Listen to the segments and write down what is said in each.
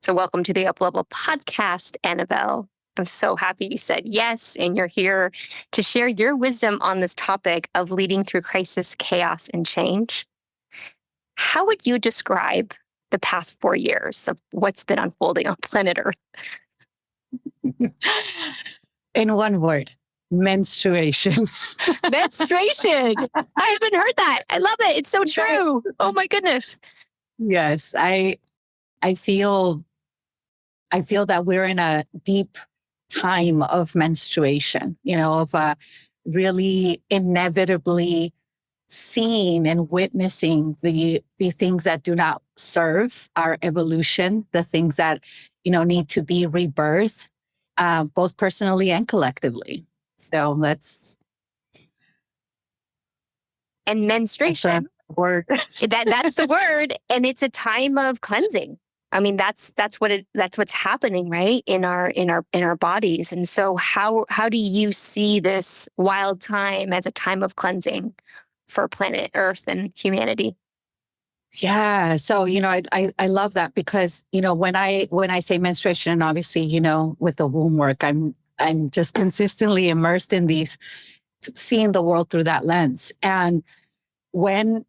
So welcome to the UpLevel Podcast, Anabel. I'm so happy you said yes, and you're here to share your wisdom on this topic of leading through crisis, chaos, and change. How would you describe the past 4 years of what's been unfolding on planet Earth? In one word, menstruation. Menstruation. I haven't heard that. I love it. It's so true. Oh my goodness. Yes, I feel that we're in a deep time of menstruation, of really inevitably seeing and witnessing the things that do not serve our evolution, the things that, need to be rebirthed, both personally and collectively. So And menstruation. Word. That's the word. And it's a time of cleansing. I mean, that's what's happening, right? In our bodies. And so how do you see this wild time as a time of cleansing for planet Earth and humanity? Yeah. So, I love that because, when I say menstruation, obviously, with the womb work, I'm just consistently immersed in seeing the world through that lens. And when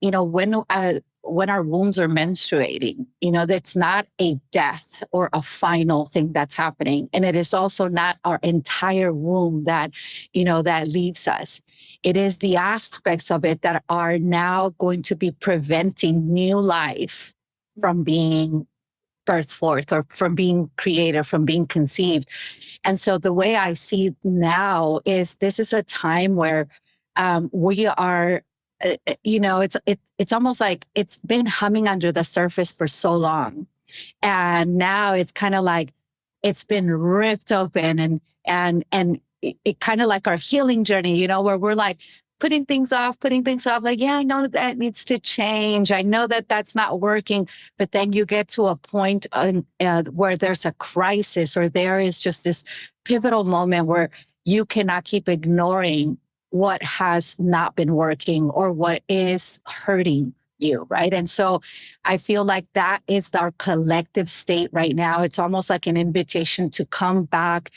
our wombs are menstruating, that's not a death or a final thing that's happening. And it is also not our entire womb that leaves us. It is the aspects of it that are now going to be preventing new life from being birthed forth or from being created, from being conceived. And so the way I see now is this is a time where we are, it's almost like it's been humming under the surface for so long. And now it's kind of like it's been ripped open and it kind of like our healing journey, where we're like putting things off, like, yeah, I know that needs to change. I know that that's not working. But then you get to a point where there's a crisis or there is just this pivotal moment where you cannot keep ignoring what has not been working or what is hurting you, right? And so I feel like that is our collective state right now. It's almost like an invitation to come back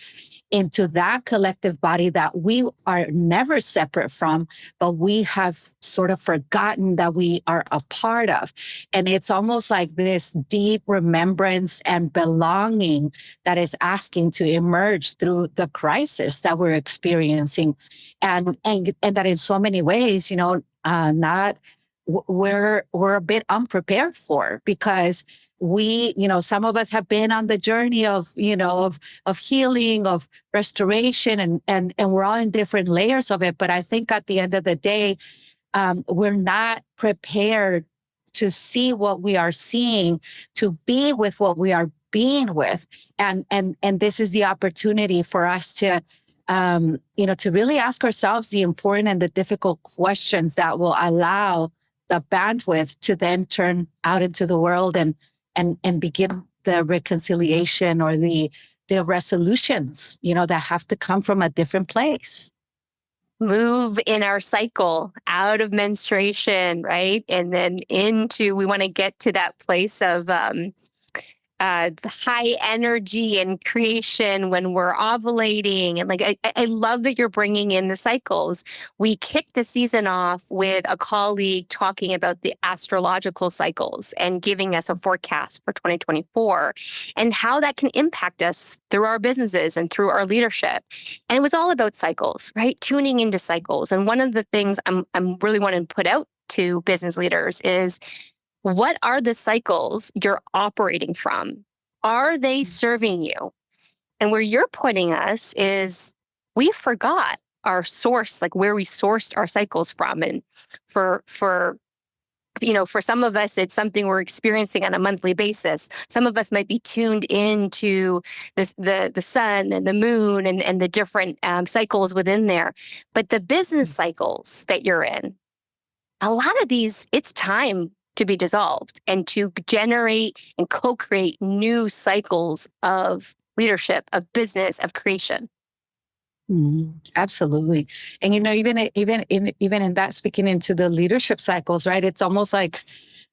into that collective body that we are never separate from, but we have sort of forgotten that we are a part of. And it's almost like this deep remembrance and belonging that is asking to emerge through the crisis that we're experiencing. And that in so many ways, we're a bit unprepared for, because we, some of us have been on the journey of healing, of restoration, and we're all in different layers of it. But I think at the end of the day, we're not prepared to see what we are seeing, to be with what we are being with. And this is the opportunity for us to, to really ask ourselves the important and the difficult questions that will allow the bandwidth to then turn out into the world and begin the reconciliation or the resolutions, that have to come from a different place. Move in our cycle out of menstruation, right? And then we want to get to that place of high energy and creation when we're ovulating. And I love that you're bringing in the cycles. We kicked the season off with a colleague talking about the astrological cycles and giving us a forecast for 2024 and how that can impact us through our businesses and through our leadership. And it was all about cycles, right? Tuning into cycles. And one of the things I'm really wanting to put out to business leaders is, what are the cycles you're operating from? Are they serving you? And where you're putting us is we forgot our source, like where we sourced our cycles from. And for some of us, it's something we're experiencing on a monthly basis. Some of us might be tuned into the sun and the moon and the different cycles within there. But the business cycles that you're in, a lot of these, it's time to be dissolved and to generate and co-create new cycles of leadership, of business, of creation. Absolutely. And, even in that, speaking into the leadership cycles, right? It's almost like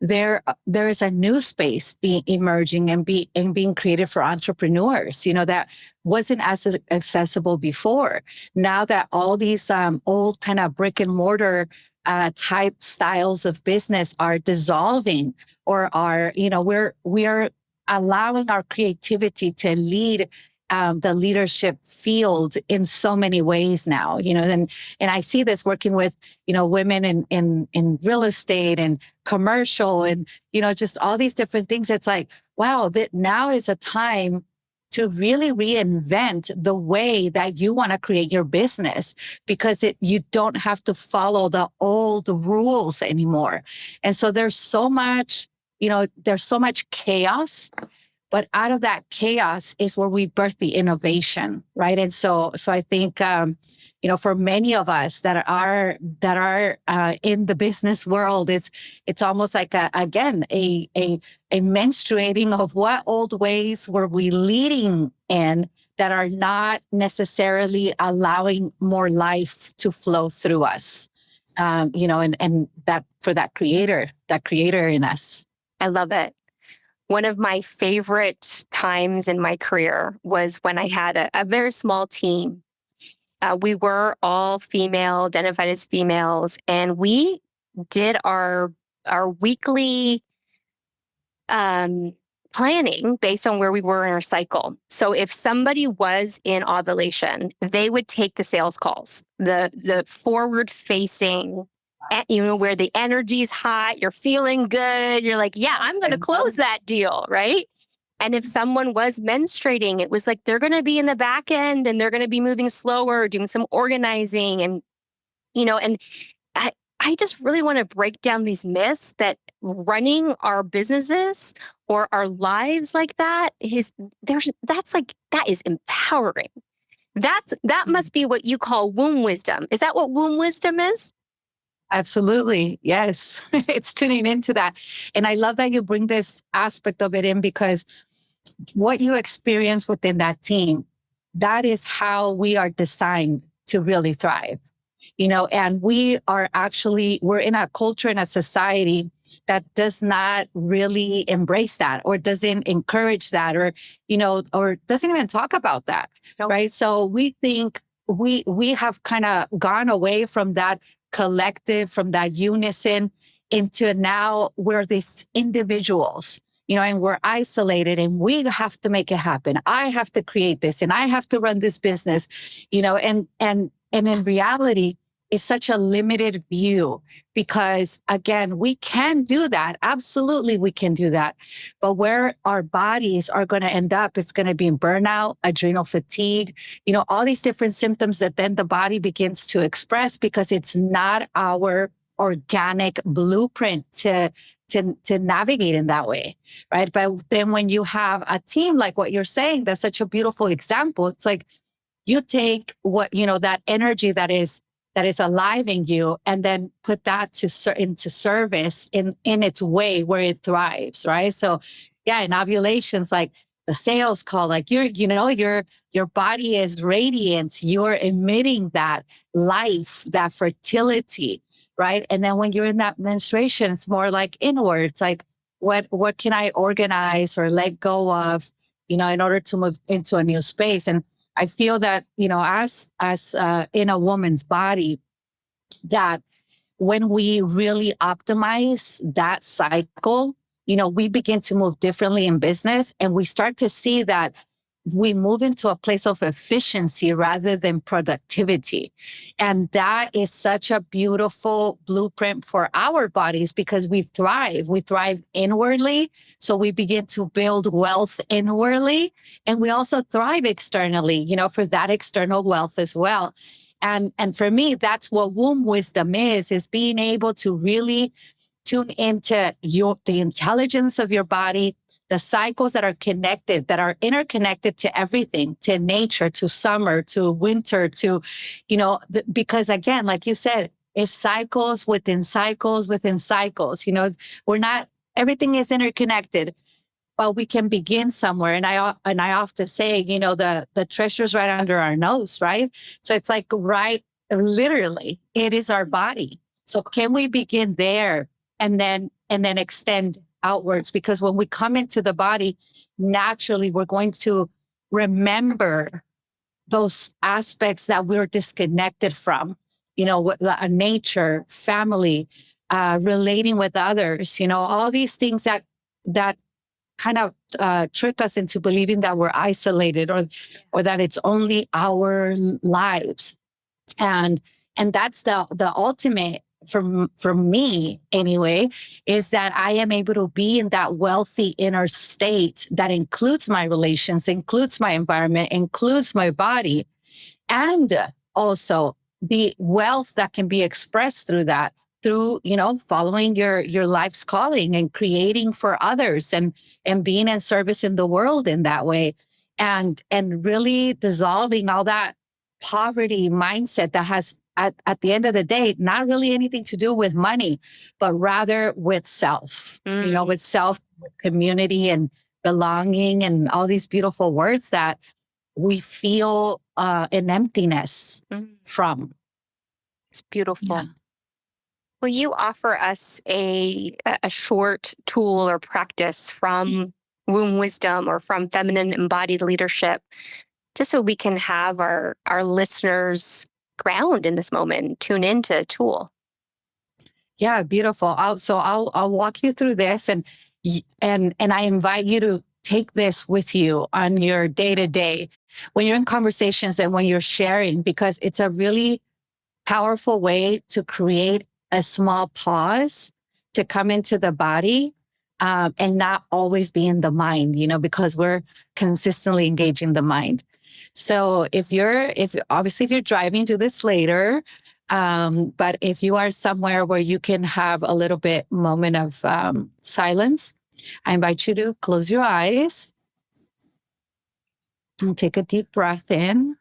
there is a new space being emerging and being created for entrepreneurs, that wasn't as accessible before. Now that all these old kind of brick and mortar type styles of business are dissolving, or are, we are allowing our creativity to lead the leadership field in so many ways now, and I see this working with, women in real estate and commercial and, just all these different things. It's like, wow, that now is a time to really reinvent the way that you want to create your business, because you don't have to follow the old rules anymore. And so there's so much chaos, but out of that chaos is where we birth the innovation, right? And so I think, for many of us that are in the business world, it's almost like a menstruating of what old ways were we leading in that are not necessarily allowing more life to flow through us, and that for that creator in us. I love it. One of my favorite times in my career was when I had a very small team. We were all female, identified as females, and we did our weekly planning based on where we were in our cycle. So if somebody was in ovulation, they would take the sales calls, the forward facing, where the energy's hot, you're feeling good. You're like, yeah, I'm going to close that deal, right? And if someone was menstruating, it was like, they're going to be in the back end and they're going to be moving slower, doing some organizing. And, and I just really want to break down these myths that running our businesses or our lives like that is empowering. That must be what you call womb wisdom. Is that what womb wisdom is? Absolutely. Yes. It's tuning into that. And I love that you bring this aspect of it in, because what you experience within that team, that is how we are designed to really thrive, and we're in a culture and a society that does not really embrace that, or doesn't encourage that, or doesn't even talk about that. Nope. Right. So we think we have kind of gone away from that collective, from that unison, into now we're these individuals, and we're isolated, and we have to make it happen. I have to create this, and I have to run this business, and in reality, it's such a limited view, because again, we can do that. Absolutely, we can do that. But where our bodies are going to end up, it's going to be in burnout, adrenal fatigue, all these different symptoms that then the body begins to express, because it's not our organic blueprint to navigate in that way, right? But then when you have a team like what you're saying, that's such a beautiful example. It's like you take what, that energy that is alive in you, and then put that into service in its way where it thrives, right? So yeah, in ovulations, like the sales call, like your body is radiant. You're emitting that life, that fertility, right? And then when you're in that menstruation, it's more like inward. It's like, what can I organize or let go of, in order to move into a new space? And I feel that, as in a woman's body, that when we really optimize that cycle, we begin to move differently in business, and we start to see that we move into a place of efficiency rather than productivity. And that is such a beautiful blueprint for our bodies, because we thrive inwardly. So we begin to build wealth inwardly, and we also thrive externally, for that external wealth as well. And for me, that's what womb wisdom is being able to really tune into the intelligence of your body, the cycles that are connected, that are interconnected to everything, to nature, to summer, to winter, to, because again, like you said, it's cycles within cycles within cycles. Everything is interconnected, but we can begin somewhere. And I often say, the treasure's right under our nose, right? So it's like, literally, it is our body. So can we begin there? And then and then extend outwards. Because when we come into the body, naturally, we're going to remember those aspects that we're disconnected from, nature, family, relating with others, all these things that kind of trick us into believing that we're isolated or that it's only our lives. And that's the ultimate for me anyway, is that I am able to be in that wealthy inner state that includes my relations, includes my environment, includes my body, and also the wealth that can be expressed through that, through following your life's calling and creating for others and being in service in the world in that way, and really dissolving all that poverty mindset that has at the end of the day not really anything to do with money, but rather with self, with self, with community and belonging and all these beautiful words that we feel an emptiness from. It's beautiful. Yeah. Will you offer us a short tool or practice from womb wisdom or from feminine embodied leadership, just so we can have our listeners ground in this moment, tune into a tool? Yeah, beautiful. I'll walk you through this, and I invite you to take this with you on your day to day when you're in conversations and when you're sharing, because it's a really powerful way to create a small pause to come into the body, and not always be in the mind, because we're consistently engaging the mind. So if you're driving, do this later. But if you are somewhere where you can have a little bit moment of silence, I invite you to close your eyes and take a deep breath in.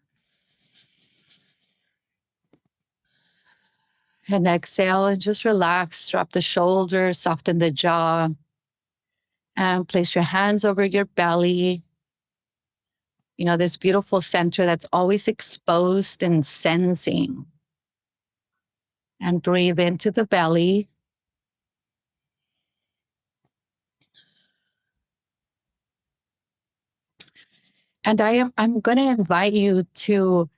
And exhale and just relax, drop the shoulders, soften the jaw, and place your hands over your belly. This beautiful center that's always exposed and sensing. And breathe into the belly. And I'm going to invite you to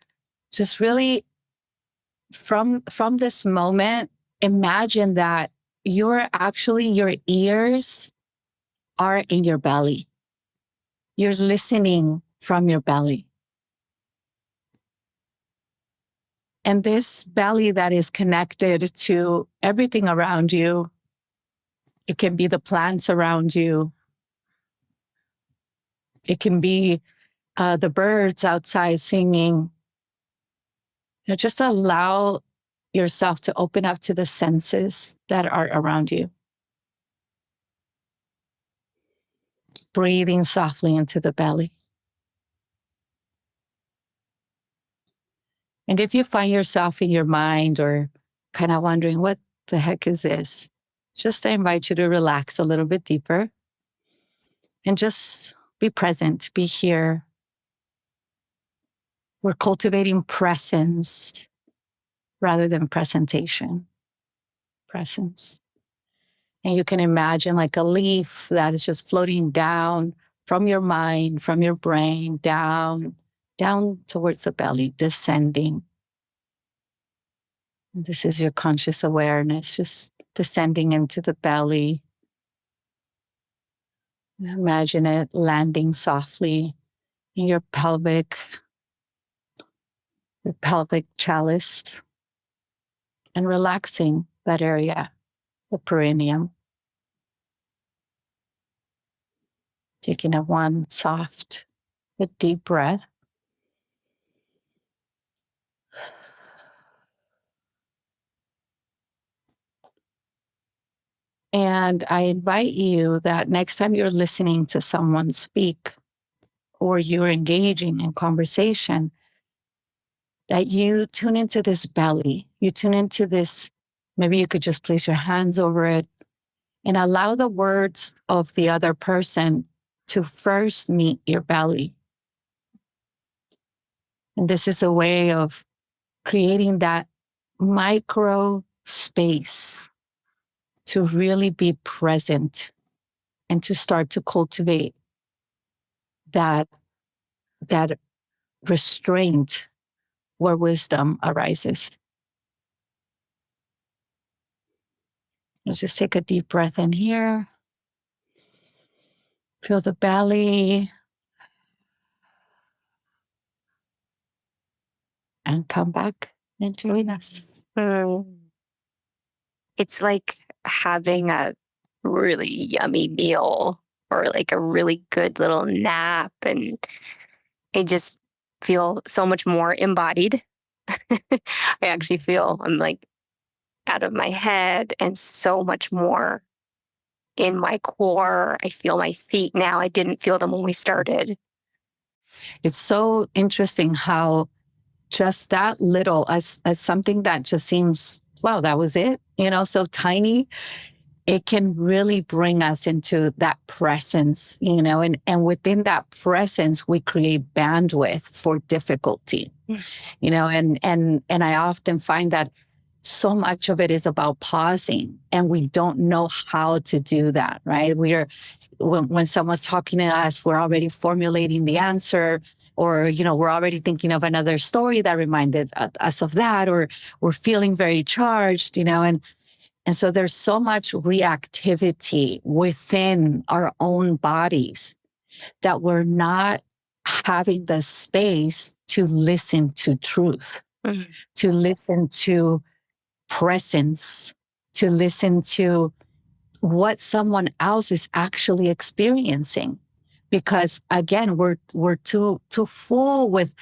just really, from this moment, imagine that your ears are in your belly. You're listening from your belly. And this belly that is connected to everything around you, it can be the plants around you. It can be the birds outside singing. Just allow yourself to open up to the senses that are around you. Breathing softly into the belly. And if you find yourself in your mind or kind of wondering, what the heck is this? Just I invite you to relax a little bit deeper and just be present, be here. We're cultivating presence rather than presentation. Presence. And you can imagine like a leaf that is just floating down from your mind, from your brain, down towards the belly, descending. This is your conscious awareness, just descending into the belly. Imagine it landing softly in your pelvic chalice, and relaxing that area, the perineum. Taking one soft but deep breath. And I invite you that next time you're listening to someone speak or you're engaging in conversation, that you tune into this belly, you tune into this, maybe you could just place your hands over it and allow the words of the other person to first meet your belly. And this is a way of creating that micro space to really be present and to start to cultivate that that restraint where wisdom arises. Let's just take a deep breath in here. Feel the belly. And come back and join us. It's like having a really yummy meal or like a really good little nap. And I just feel so much more embodied. I actually feel I'm like out of my head and so much more in my core. I feel my feet now. I didn't feel them when we started. It's so interesting how just that little, as something that just seems, wow, that was it, so tiny, it can really bring us into that presence, and within that presence, we create bandwidth for difficulty, and I often find that so much of it is about pausing, and we don't know how to do that, right? When someone's talking to us, we're already formulating the answer, or, we're already thinking of another story that reminded us of that, or we're feeling very charged, and so there's so much reactivity within our own bodies that we're not having the space to listen to truth, to listen to presence, to listen to what someone else is actually experiencing. Because again, we're too full with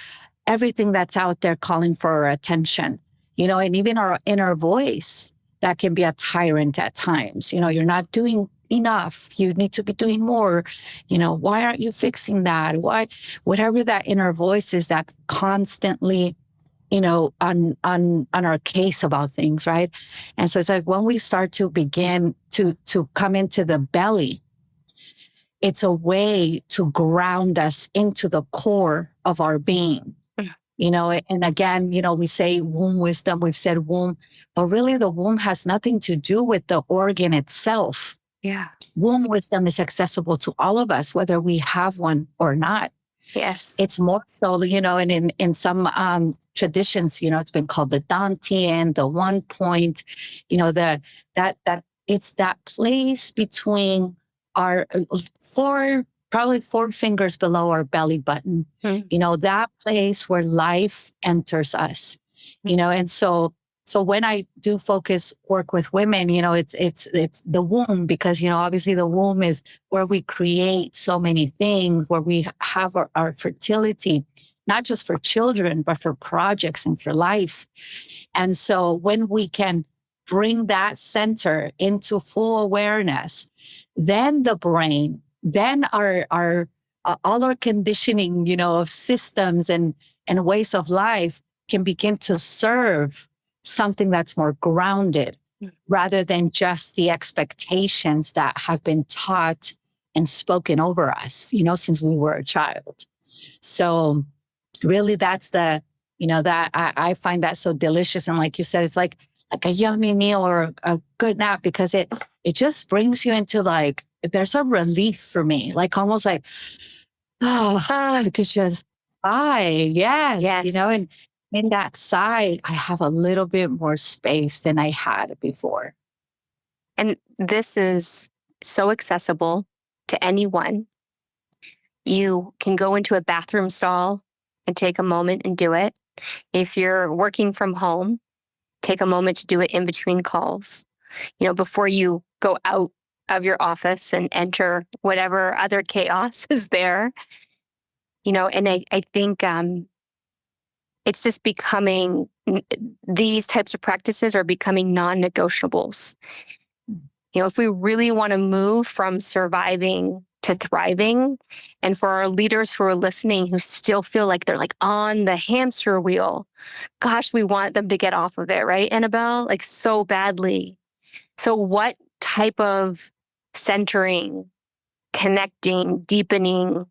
everything that's out there calling for our attention, and even our inner voice that can be a tyrant at times. You're not doing enough. You need to be doing more. Why aren't you fixing that? Why, whatever that inner voice is that constantly, on our case about things, right? And so it's like when we start to begin to come into the belly, it's a way to ground us into the core of our being. And again, we say womb wisdom, we've said womb, but really the womb has nothing to do with the organ itself. Yeah. Womb wisdom is accessible to all of us, whether we have one or not. Yes. It's more so, and in some traditions, it's been called the Dantian, the 1 point, that it's that place between our probably 4 fingers below our belly button, that place where life enters us, and so when I do focus work with women, it's the womb, because, obviously the womb is where we create so many things, where we have our fertility, not just for children, but for projects and for life. And so when we can bring that center into full awareness, then the brain, then our all our conditioning, of systems and ways of life can begin to serve something that's more grounded, rather than just the expectations that have been taught and spoken over us, since we were a child. So really that's that I find that so delicious. And like you said, it's like a yummy meal or a good nap, because it just brings you into there's a relief for me, almost like, I could just sigh. Yes. And in that sigh, I have a little bit more space than I had before. And this is so accessible to anyone. You can go into a bathroom stall and take a moment and do it. If you're working from home, take a moment to do it in between calls, before you go out of your office and enter whatever other chaos is there. And I think it's just becoming, these types of practices are becoming non-negotiables. If we really want to move from surviving to thriving, and for our leaders who are listening who still feel like they're on the hamster wheel, gosh, we want them to get off of it, right, Anabel? So badly. So what type of centering, connecting, deepening,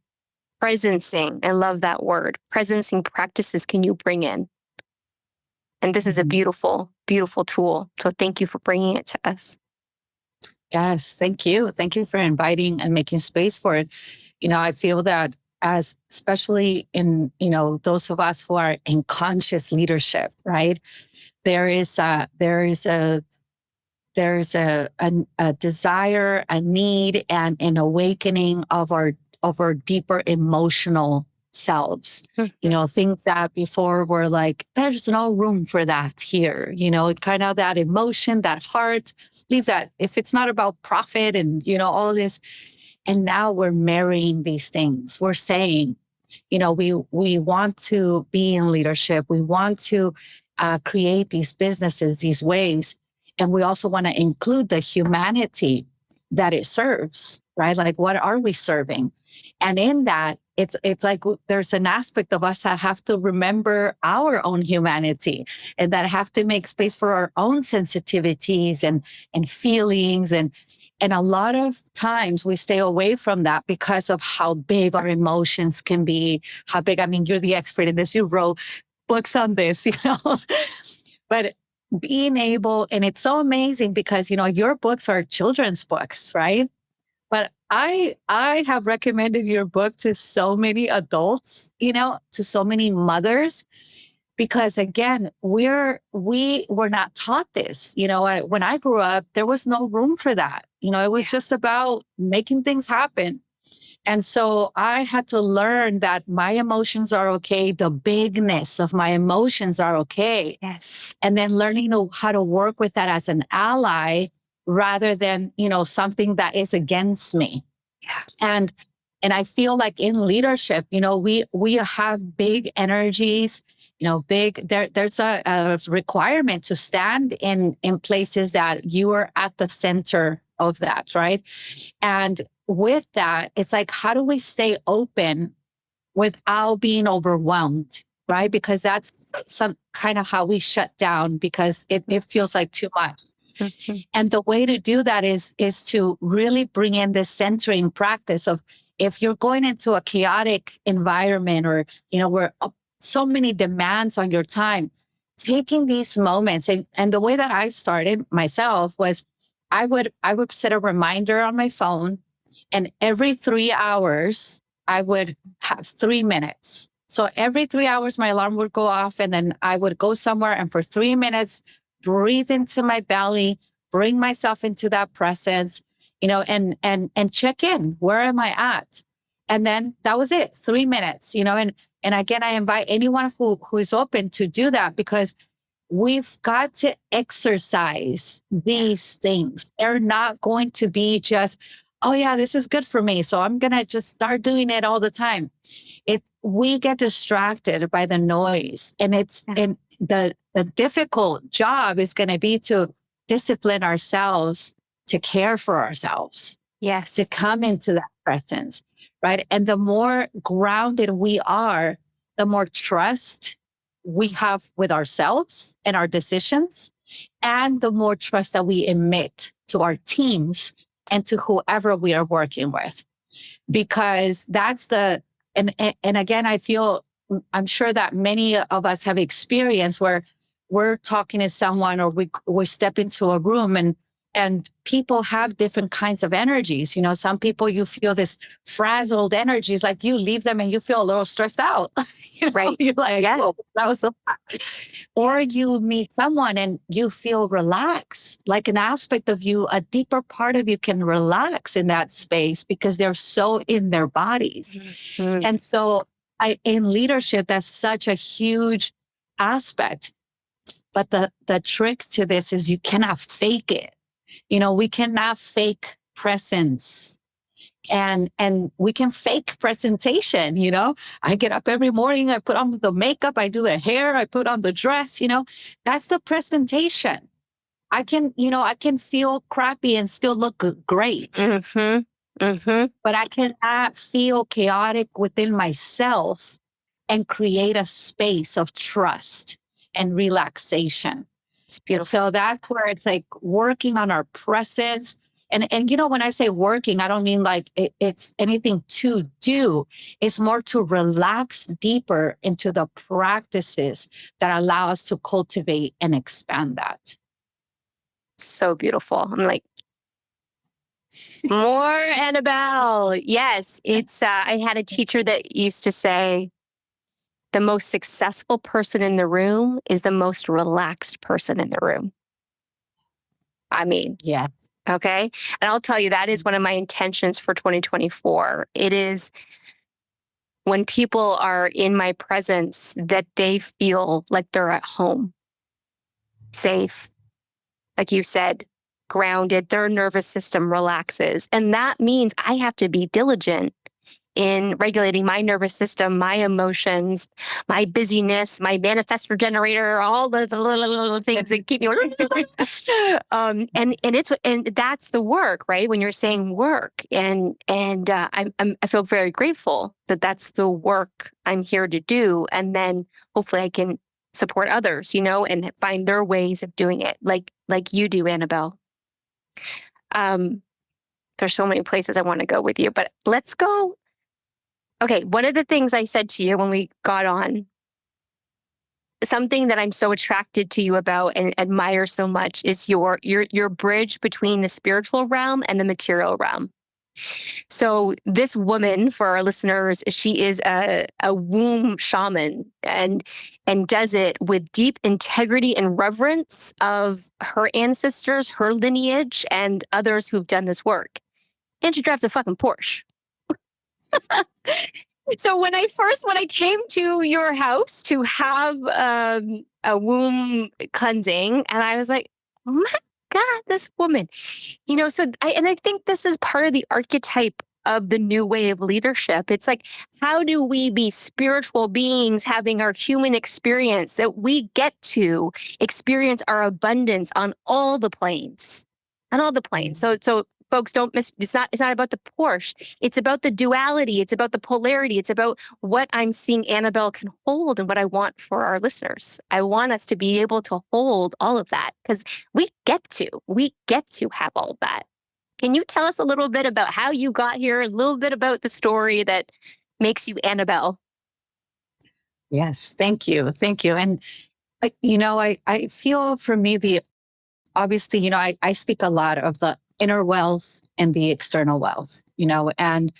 presencing, I love that word, presencing practices can you bring in? And this is a beautiful, beautiful tool. So thank you for bringing it to us. Yes, thank you. Thank you for inviting and making space for it. I feel that as especially in, those of us who are in conscious leadership, right? There is a there is a there's a desire, a need, and an awakening of our deeper emotional selves. Things that before were like, there's no room for that here. Kind of that emotion, that heart, leave that. If it's not about profit and all this, and now we're marrying these things. We're saying, we want to be in leadership. We want to create these businesses, these ways. And we also want to include the humanity that it serves, right? Like, what are we serving? And in that, it's like there's an aspect of us that have to remember our own humanity and that have to make space for our own sensitivities and feelings. And a lot of times we stay away from that because of how big our emotions can be, how big, I mean, you're the expert in this. You wrote books on this, but being able, and it's so amazing because, your books are children's books, right? But I have recommended your book to so many adults, to so many mothers, because again, we were not taught this. When I grew up, there was no room for that. It was just about making things happen. And so I had to learn that my emotions are okay. The bigness of my emotions are okay. Yes. And then learning how to work with that as an ally rather than, something that is against me. Yeah. And I feel like in leadership, we have big energies, there's a requirement to stand in places that you are at the center of that, right? And with that, it's like, how do we stay open without being overwhelmed, right? Because that's some kind of how we shut down because it feels like too much. Mm-hmm. And the way to do that is to really bring in this centering practice of, if you're going into a chaotic environment or, where so many demands on your time, taking these moments. And the way that I started myself was I would set a reminder on my phone, and every 3 hours, I would have 3 minutes. So every 3 hours, my alarm would go off, and then I would go somewhere and for 3 minutes, breathe into my belly, bring myself into that presence, and check in. Where am I at? And then that was it, 3 minutes, and again, I invite anyone who is open to do that, because we've got to exercise these things. They're not going to be just, oh yeah, this is good for me, so I'm going to just start doing it all the time. We get distracted by the noise, and and the difficult job is going to be to discipline ourselves to care for ourselves. Yes. To come into that presence, right? And the more grounded we are, the more trust we have with ourselves and our decisions, and the more trust that we emit to our teams and to whoever we are working with. Because that's and again, I'm sure that many of us have experienced where we're talking to someone, or we step into a room, and people have different kinds of energies. Some people, you feel this frazzled energies, like you leave them and you feel a little stressed out. Right. You're like, Yeah. whoa, that was so bad. Or you meet someone and you feel relaxed, like an aspect of you, a deeper part of you can relax in that space because they're so in their bodies. Mm-hmm. And so in leadership, that's such a huge aspect. But the trick to this is you cannot fake it. We cannot fake presence, and we can fake presentation. I get up every morning, I put on the makeup, I do the hair, I put on the dress, that's the presentation. I can feel crappy and still look great. Mm-hmm. Mm-hmm. But I cannot feel chaotic within myself and create a space of trust and relaxation. It's beautiful. So that's where it's like working on our presence. And when I say working, I don't mean like it's anything to do. It's more to relax deeper into the practices that allow us to cultivate and expand that. So beautiful. I'm like, More Annabelle. Yes. I had a teacher that used to say the most successful person in the room is the most relaxed person in the room. I mean, Yeah. okay. And I'll tell you, that is one of my intentions for 2024. It is when people are in my presence that they feel like they're at home, safe, like you said, grounded, their nervous system relaxes. And that means I have to be diligent in regulating my nervous system, my emotions, my busyness, my manifestor generator, all the little things that keep me. And that's the work, right? When you're saying work, I feel very grateful that that's the work I'm here to do, and then hopefully I can support others, and find their ways of doing it, like you do, Annabelle. There's so many places I want to go with you, but let's go. Okay, one of the things I said to you when we got on, something that I'm so attracted to you about and admire so much, is your bridge between the spiritual realm and the material realm. So this woman, for our listeners, she is a womb shaman, and does it with deep integrity and reverence of her ancestors, her lineage, and others who've done this work. And she drives a fucking Porsche. So when I came to your house to have a womb cleansing, and I was like, oh my God, this woman, I think this is part of the archetype of the new way of leadership. It's like, how do we be spiritual beings having our human experience, that we get to experience our abundance on all the planes, So folks, don't miss. It's not about the Porsche. It's about the duality. It's about the polarity. It's about what I'm seeing Annabelle can hold, and what I want for our listeners. I want us to be able to hold all of that, because we get to have all of that. Can you tell us a little bit about how you got here, a little bit about the story that makes you Annabelle? Yes. Thank you. Thank you. And, I feel for me, obviously, I speak a lot of the inner wealth and the external wealth, and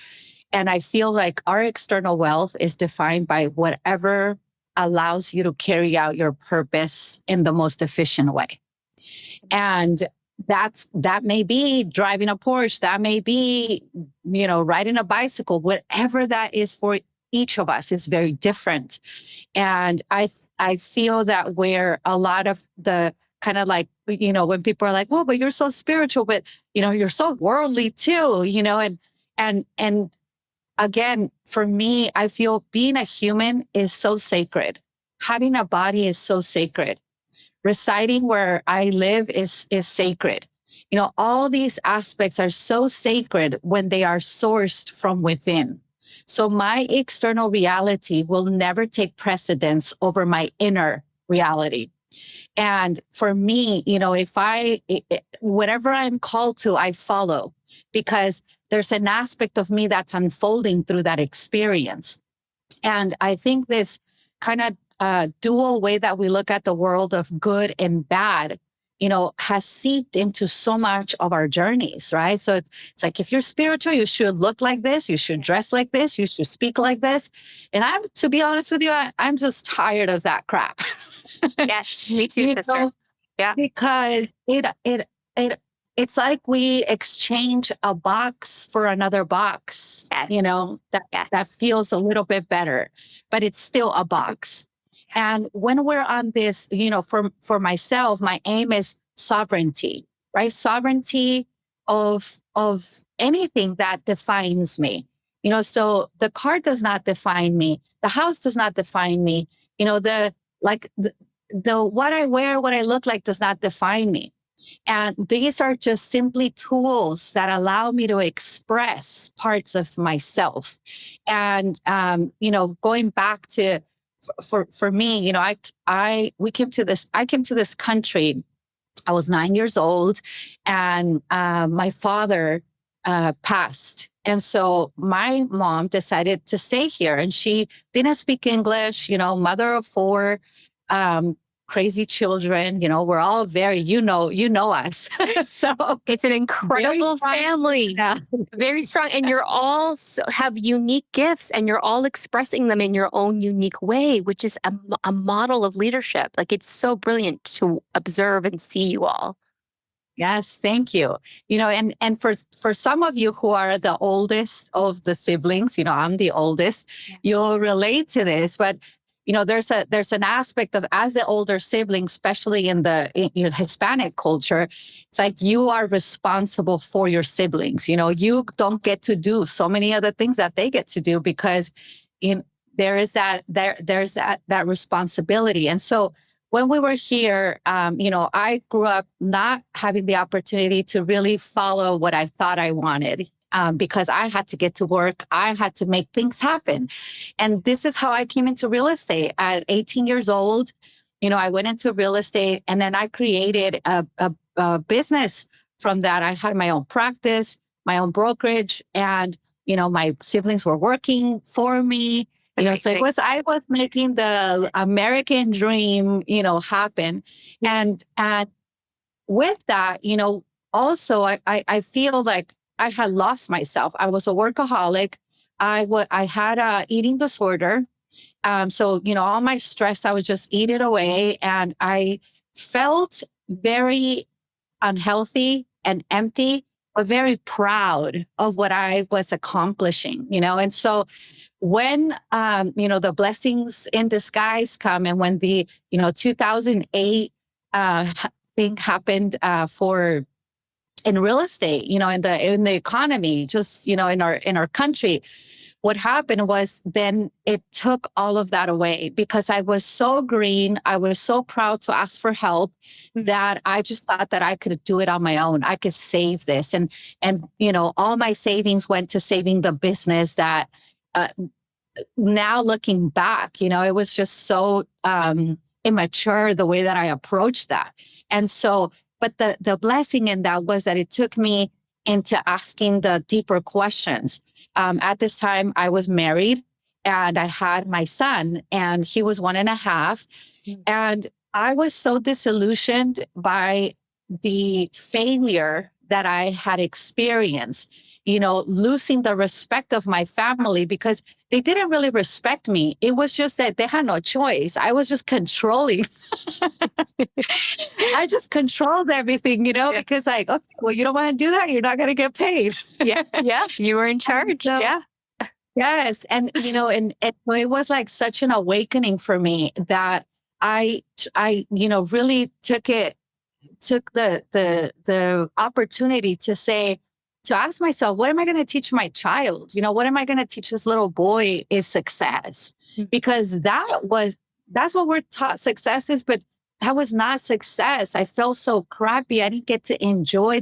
I feel like our external wealth is defined by whatever allows you to carry out your purpose in the most efficient way. And that may be driving a Porsche, that may be, riding a bicycle, whatever that is for each of us is very different. And I feel that where a lot of the kind of like, when people are like, well, but you're so spiritual, but you're so worldly too, and again, for me, I feel being a human is so sacred. Having a body is so sacred. Residing where I live is sacred. All these aspects are so sacred when they are sourced from within. So my external reality will never take precedence over my inner reality. And for me, whatever I'm called to, I follow, because there's an aspect of me that's unfolding through that experience. And I think this kind of dual way that we look at the world of good and bad, has seeped into so much of our journeys, right? So it's like, if you're spiritual, you should look like this, you should dress like this, you should speak like this. And to be honest with you, I'm just tired of that crap. Yes, me too, sister. Yeah, because it's like we exchange a box for another box. yes, That feels a little bit better, but it's still a box. And when we're on this, for myself, my aim is sovereignty, right? Sovereignty of anything that defines me. So the car does not define me. The house does not define me. The what I wear, what I look like does not define me. And these are just simply tools that allow me to express parts of myself. And, going back to, for me, I came to this country. I was 9 years old, and my father passed. And so my mom decided to stay here, and she didn't speak English, mother of four. crazy children. We're all very, you know us. So it's an incredible family. Yeah. Very strong. And you're all have unique gifts and you're all expressing them in your own unique way, which is a model of leadership. Like it's so brilliant to observe and see you all. Yes, thank you. And for some of you who are the oldest of the siblings, I'm the oldest, you'll relate to this, but there's an aspect of, as the older sibling, especially in the Hispanic culture, it's like you are responsible for your siblings. You don't get to do so many other things that they get to do because there's that responsibility. And so when we were here, I grew up not having the opportunity to really follow what I thought I wanted. Because I had to get to work. I had to make things happen. And this is how I came into real estate. At 18 years old, I went into real estate and then I created a business from that. I had my own practice, my own brokerage, and, my siblings were working for me. So I was making the American dream, happen. And with that, also I feel like I had lost myself. I was a workaholic. I had a eating disorder. So, all my stress, I would just eat it away. And I felt very unhealthy and empty, but very proud of what I was accomplishing, And so when, the blessings in disguise come and when the, 2008 thing happened in real estate, in the economy, just, in our country, what happened was then it took all of that away because I was so green. I was so proud to ask for help that I just thought that I could do it on my own. I could save this. And, all my savings went to saving the business that, now looking back, it was just so, immature the way that I approached that. And so, but the blessing in that was that it took me into asking the deeper questions. At this time, I was married and I had my son and he was 1.5. And I was so disillusioned by the failure that I had experienced, losing the respect of my family because they didn't really respect me. It was just that they had no choice. I was just controlling. I just controlled everything, because like, okay, well, you don't want to do that. You're not going to get paid. Yeah. You were in charge. So, yeah. Yes. And, and it was like such an awakening for me that I really took the opportunity to ask myself, what am I going to teach my child? What am I going to teach this little boy is success? Because that's what we're taught success is, but that was not success. I felt so crappy. I didn't get to enjoy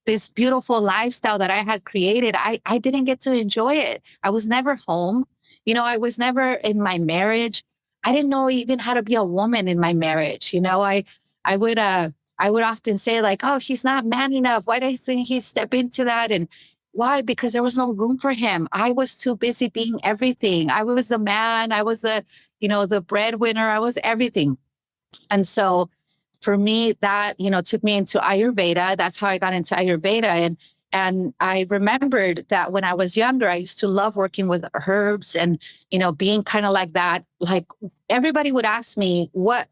this beautiful lifestyle that I had created. I didn't get to enjoy it. I was never home. I was never in my marriage. I didn't know even how to be a woman in my marriage. I would often say like, oh, he's not man enough. Why doesn't he step into that? And why? Because there was no room for him. I was too busy being everything. I was the man. I was the breadwinner. I was everything. And so for me, that, took me into Ayurveda. That's how I got into Ayurveda. And I remembered that when I was younger, I used to love working with herbs and, being kind of like that. Like everybody would ask me, what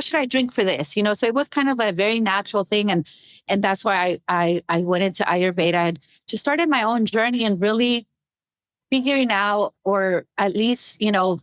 should I drink for this? So it was kind of a very natural thing. And that's why I went into Ayurveda and just started my own journey and really figuring out, or at least,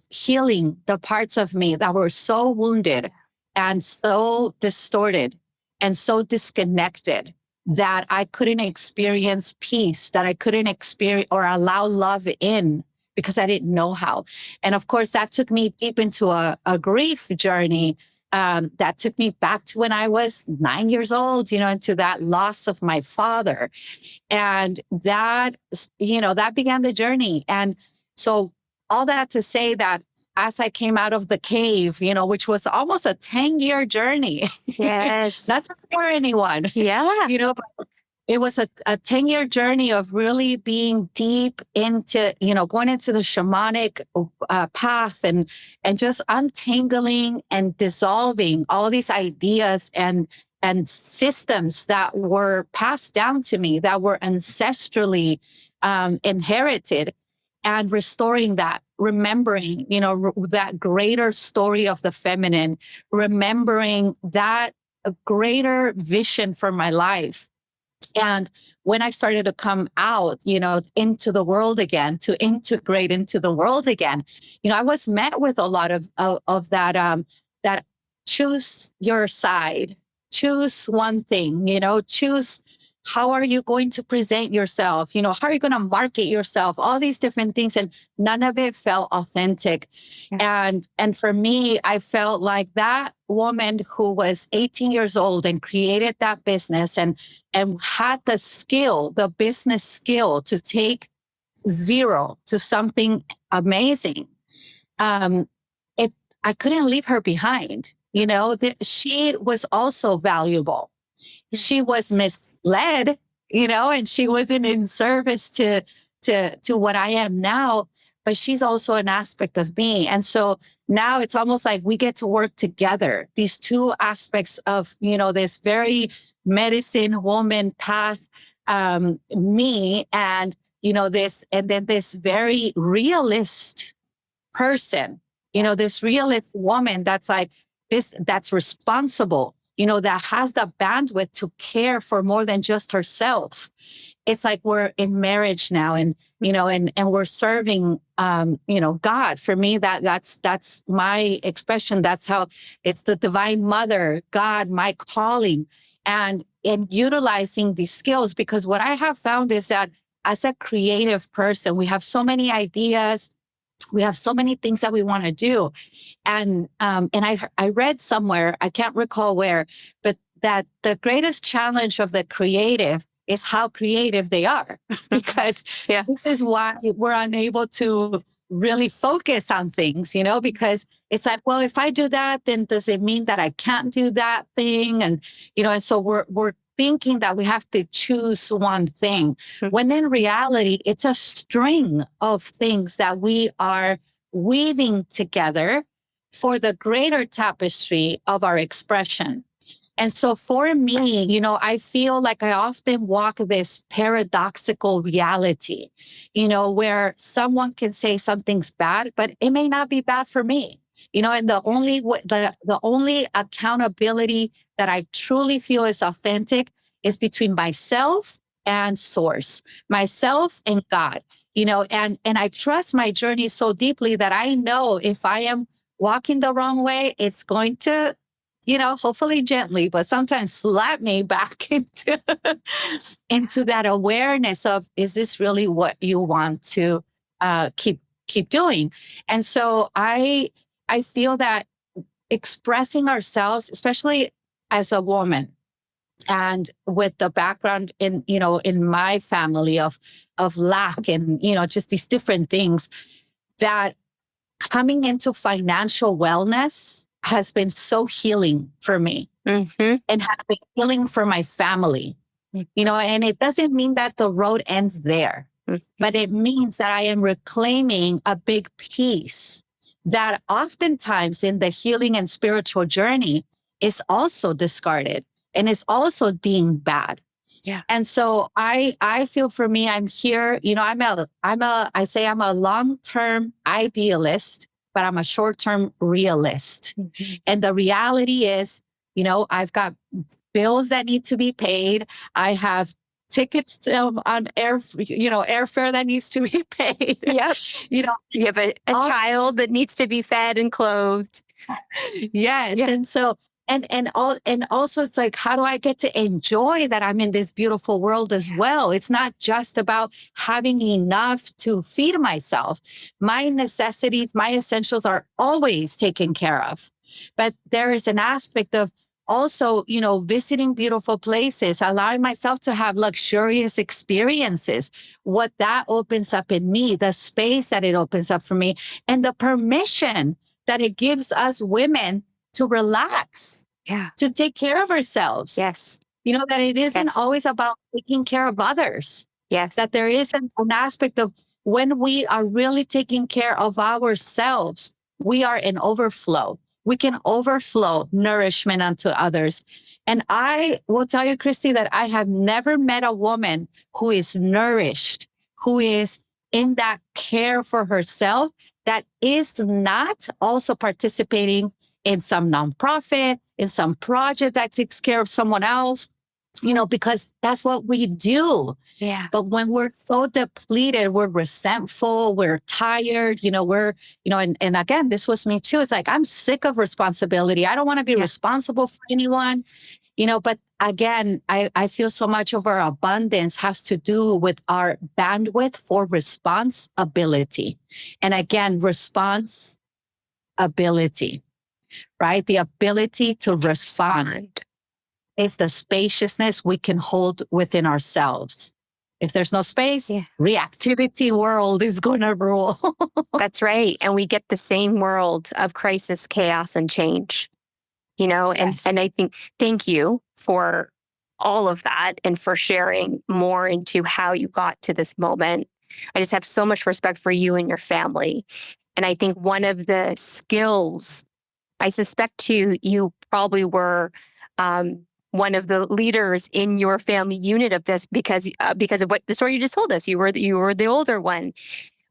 healing the parts of me that were so wounded and so distorted and so disconnected that I couldn't experience peace, that I couldn't experience or allow love in because I didn't know how. And of course, that took me deep into a grief journey that took me back to when I was 9 years old, into that loss of my father. And that, that began the journey. And so all that to say that as I came out of the cave, which was almost a 10-year journey. Yes. Not to scare anyone. Yeah. it was a 10-year journey of really being deep into, going into the shamanic path and just untangling and dissolving all these ideas and systems that were passed down to me, that were ancestrally inherited, and restoring that, remembering, that greater story of the feminine, remembering that a greater vision for my life. And when I started to come out, into the world again, to integrate into the world again, I was met with a lot of that, that choose your side, choose one thing, choose how are you going to present yourself? How are you going to market yourself? All these different things. And none of it felt authentic. Yeah. And for me, I felt like that woman who was 18 years old and created that business and had the skill, the business skill to take zero to something amazing. I couldn't leave her behind. She was also valuable. She was misled, and she wasn't in service to what I am now, but she's also an aspect of me. And so now it's almost like we get to work together, these two aspects of, this very medicine woman path, me, and, and then this very realist person, this realist woman that's like that's responsible, that has the bandwidth to care for more than just herself. It's like we're in marriage now, and we're serving, God. For me, that's my expression. That's how it's the divine mother, God, my calling, and utilizing these skills. Because what I have found is that as a creative person, we have so many ideas. We have so many things that we want to do. And I read somewhere, I can't recall where, but that the greatest challenge of the creative is how creative they are, because this is why we're unable to really focus on things, because it's like, well, if I do that, then does it mean that I can't do that thing? And, and so we're thinking that we have to choose one thing, when in reality, it's a string of things that we are weaving together for the greater tapestry of our expression. And so for me, I feel like I often walk this paradoxical reality, where someone can say something's bad, but it may not be bad for me. And the only accountability that I truly feel is authentic is between myself and source, myself and God, and I trust my journey so deeply that I know if I am walking the wrong way, it's going to, hopefully gently, but sometimes slap me back into that awareness of, is this really what you want to keep doing? And so I feel that expressing ourselves, especially as a woman, and with the background in my family of lack and, just these different things, that coming into financial wellness has been so healing for me, and has been healing for my family, and it doesn't mean that the road ends there, but it means that I am reclaiming a big piece that oftentimes in the healing and spiritual journey is also discarded and is also deemed bad. Yeah. And so I feel for me, I'm here, I say I'm a long-term idealist, but I'm a short-term realist. And the reality is, I've got bills that need to be paid. I have tickets on airfare that needs to be paid. Yep. You have a child that needs to be fed and clothed. Yes. Yeah. And so, and also it's like, how do I get to enjoy that I'm in this beautiful world as well? It's not just about having enough to feed myself. My necessities, my essentials are always taken care of. But there is an aspect of also, visiting beautiful places, allowing myself to have luxurious experiences, what that opens up in me, the space that it opens up for me, and the permission that it gives us women to relax, to take care of ourselves. Yes. That it isn't Yes. always about taking care of others. Yes. That there is an aspect of when we are really taking care of ourselves, we are in overflow. We can overflow nourishment unto others. And I will tell you, Christy, that I have never met a woman who is nourished, who is in that care for herself, that is not also participating in some nonprofit, in some project that takes care of someone else, because that's what we do. Yeah. But when we're so depleted, we're resentful, we're tired, and again, this was me too. It's like, I'm sick of responsibility. I don't want to be responsible for anyone, but again, I feel so much of our abundance has to do with our bandwidth for responsibility. And again, responsibility, right? The ability to respond. Is the spaciousness we can hold within ourselves. If there's no space, reactivity world is going to rule. That's right. And we get the same world of crisis, chaos, and change, and I think, thank you for all of that and for sharing more into how you got to this moment. I just have so much respect for you and your family. And I think one of the skills, I suspect too, you probably were, one of the leaders in your family unit of this because of what the story you just told us. You were the older one,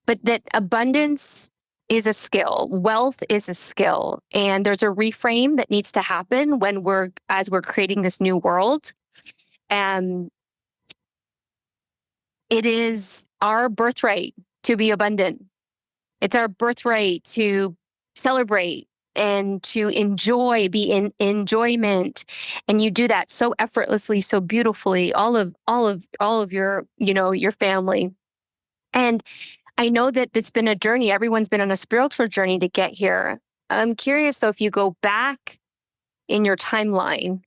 but that abundance is a skill, wealth is a skill, and there's a reframe that needs to happen as we're creating this new world. And it is our birthright to be abundant. It's our birthright to celebrate and to enjoy, be in enjoyment. And you do that so effortlessly, so beautifully, all of your, your family. And I know that it's been a journey. Everyone's been on a spiritual journey to get here. I'm curious though, if you go back in your timeline,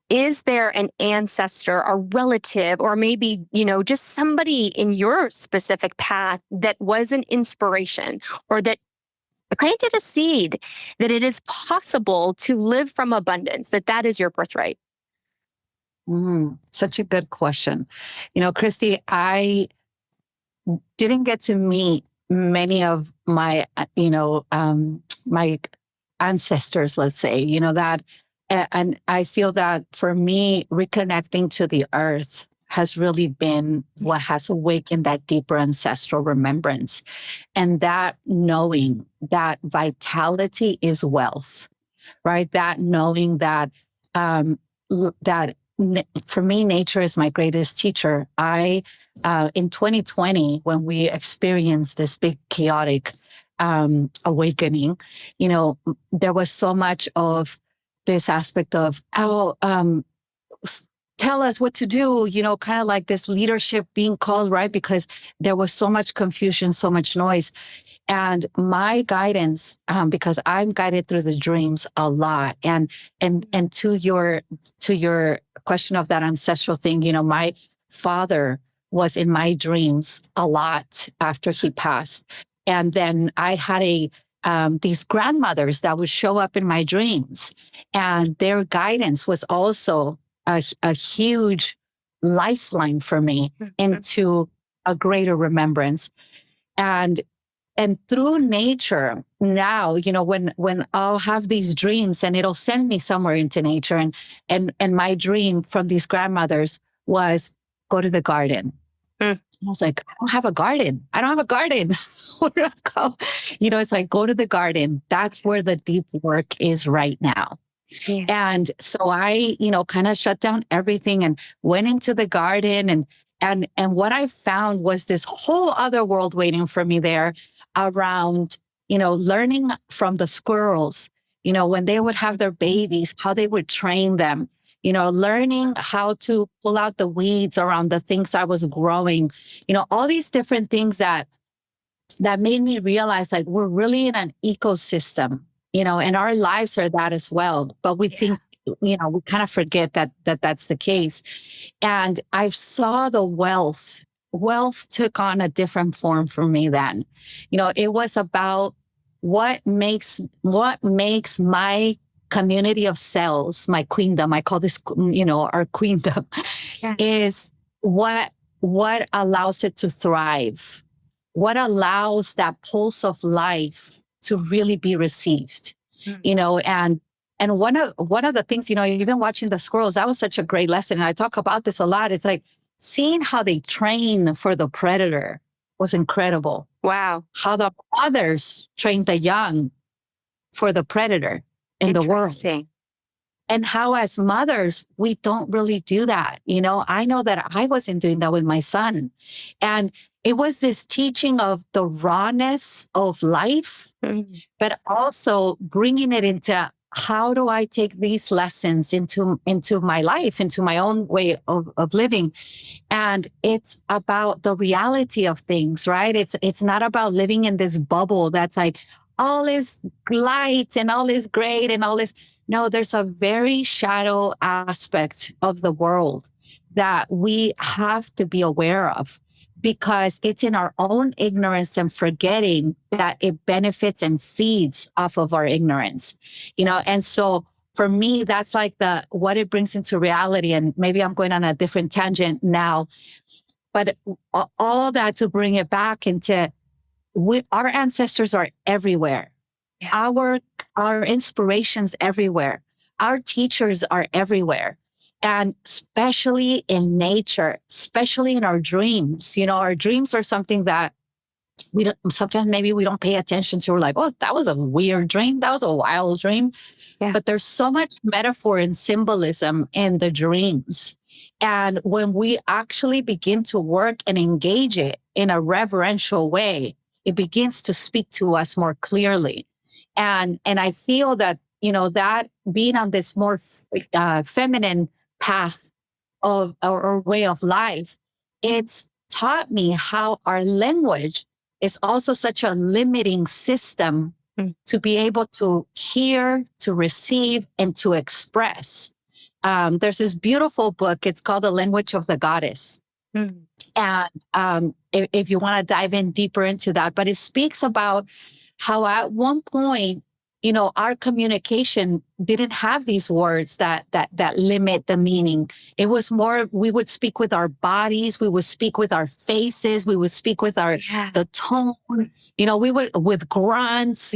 is there an ancestor, a relative, or maybe, just somebody in your specific path that was an inspiration or that planted a seed that it is possible to live from abundance, that is your birthright? Such a good question. Christy, I didn't get to meet many of my, my ancestors, let's say, and I feel that for me, reconnecting to the earth has really been what has awakened that deeper ancestral remembrance. And that knowing that vitality is wealth, right? That knowing that, for me, nature is my greatest teacher. In 2020, when we experienced this big chaotic awakening, there was so much of this aspect of, tell us what to do, kind of like this leadership being called, right? Because there was so much confusion, so much noise. And my guidance, because I'm guided through the dreams a lot. And to your question of that ancestral thing, my father was in my dreams a lot after he passed. And then I had these grandmothers that would show up in my dreams, and their guidance was also a huge lifeline for me into a greater remembrance. And through nature now, when I'll have these dreams and it'll send me somewhere into nature, and my dream from these grandmothers was go to the garden. I was like, I don't have a garden. Where do I go? It's like, go to the garden. That's where the deep work is right now. Yeah. And so I, kind of shut down everything and went into the garden, and what I found was this whole other world waiting for me there around, learning from the squirrels, when they would have their babies, how they would train them, learning how to pull out the weeds around the things I was growing, all these different things that made me realize, like, we're really in an ecosystem, and our lives are that as well. But we think, we kind of forget that that's the case. And I saw the wealth took on a different form for me then. It was about what makes my community of cells, my queendom, I call this, our queendom, is what allows it to thrive, what allows that pulse of life to really be received, and one of the things, even watching the squirrels, that was such a great lesson. And I talk about this a lot. It's like seeing how they train for the predator was incredible. Wow. How the mothers train the young for the predator in the world. And how as mothers, we don't really do that. I know that I wasn't doing that with my son. And it was this teaching of the rawness of life, but also bringing it into how do I take these lessons into my life, into my own way of living. And it's about the reality of things, right? It's not about living in this bubble that's like all is light and all is great and all is. No, there's a very shadow aspect of the world that we have to be aware of, because it's in our own ignorance and forgetting that it benefits and feeds off of our ignorance, And so for me, that's like what it brings into reality. And maybe I'm going on a different tangent now, but all that to bring it back into our ancestors are everywhere. Yeah. Our inspirations everywhere. Our teachers are everywhere. And especially in nature, especially in our dreams. Our dreams are something that sometimes maybe we don't pay attention to. We're like, oh, that was a weird dream. That was a wild dream. Yeah. But there's so much metaphor and symbolism in the dreams. And when we actually begin to work and engage it in a reverential way, it begins to speak to us more clearly. And I feel that, that being on this more feminine path of or way of life, it's taught me how our language is also such a limiting system to be able to hear, to receive, and to express. There's this beautiful book. It's called The Language of the Goddess. And if you want to dive in deeper into that, but it speaks about how at one point, our communication didn't have these words that limit the meaning. It was more, we would speak with our bodies, we would speak with our faces, we would speak with the tone, we would with grunts,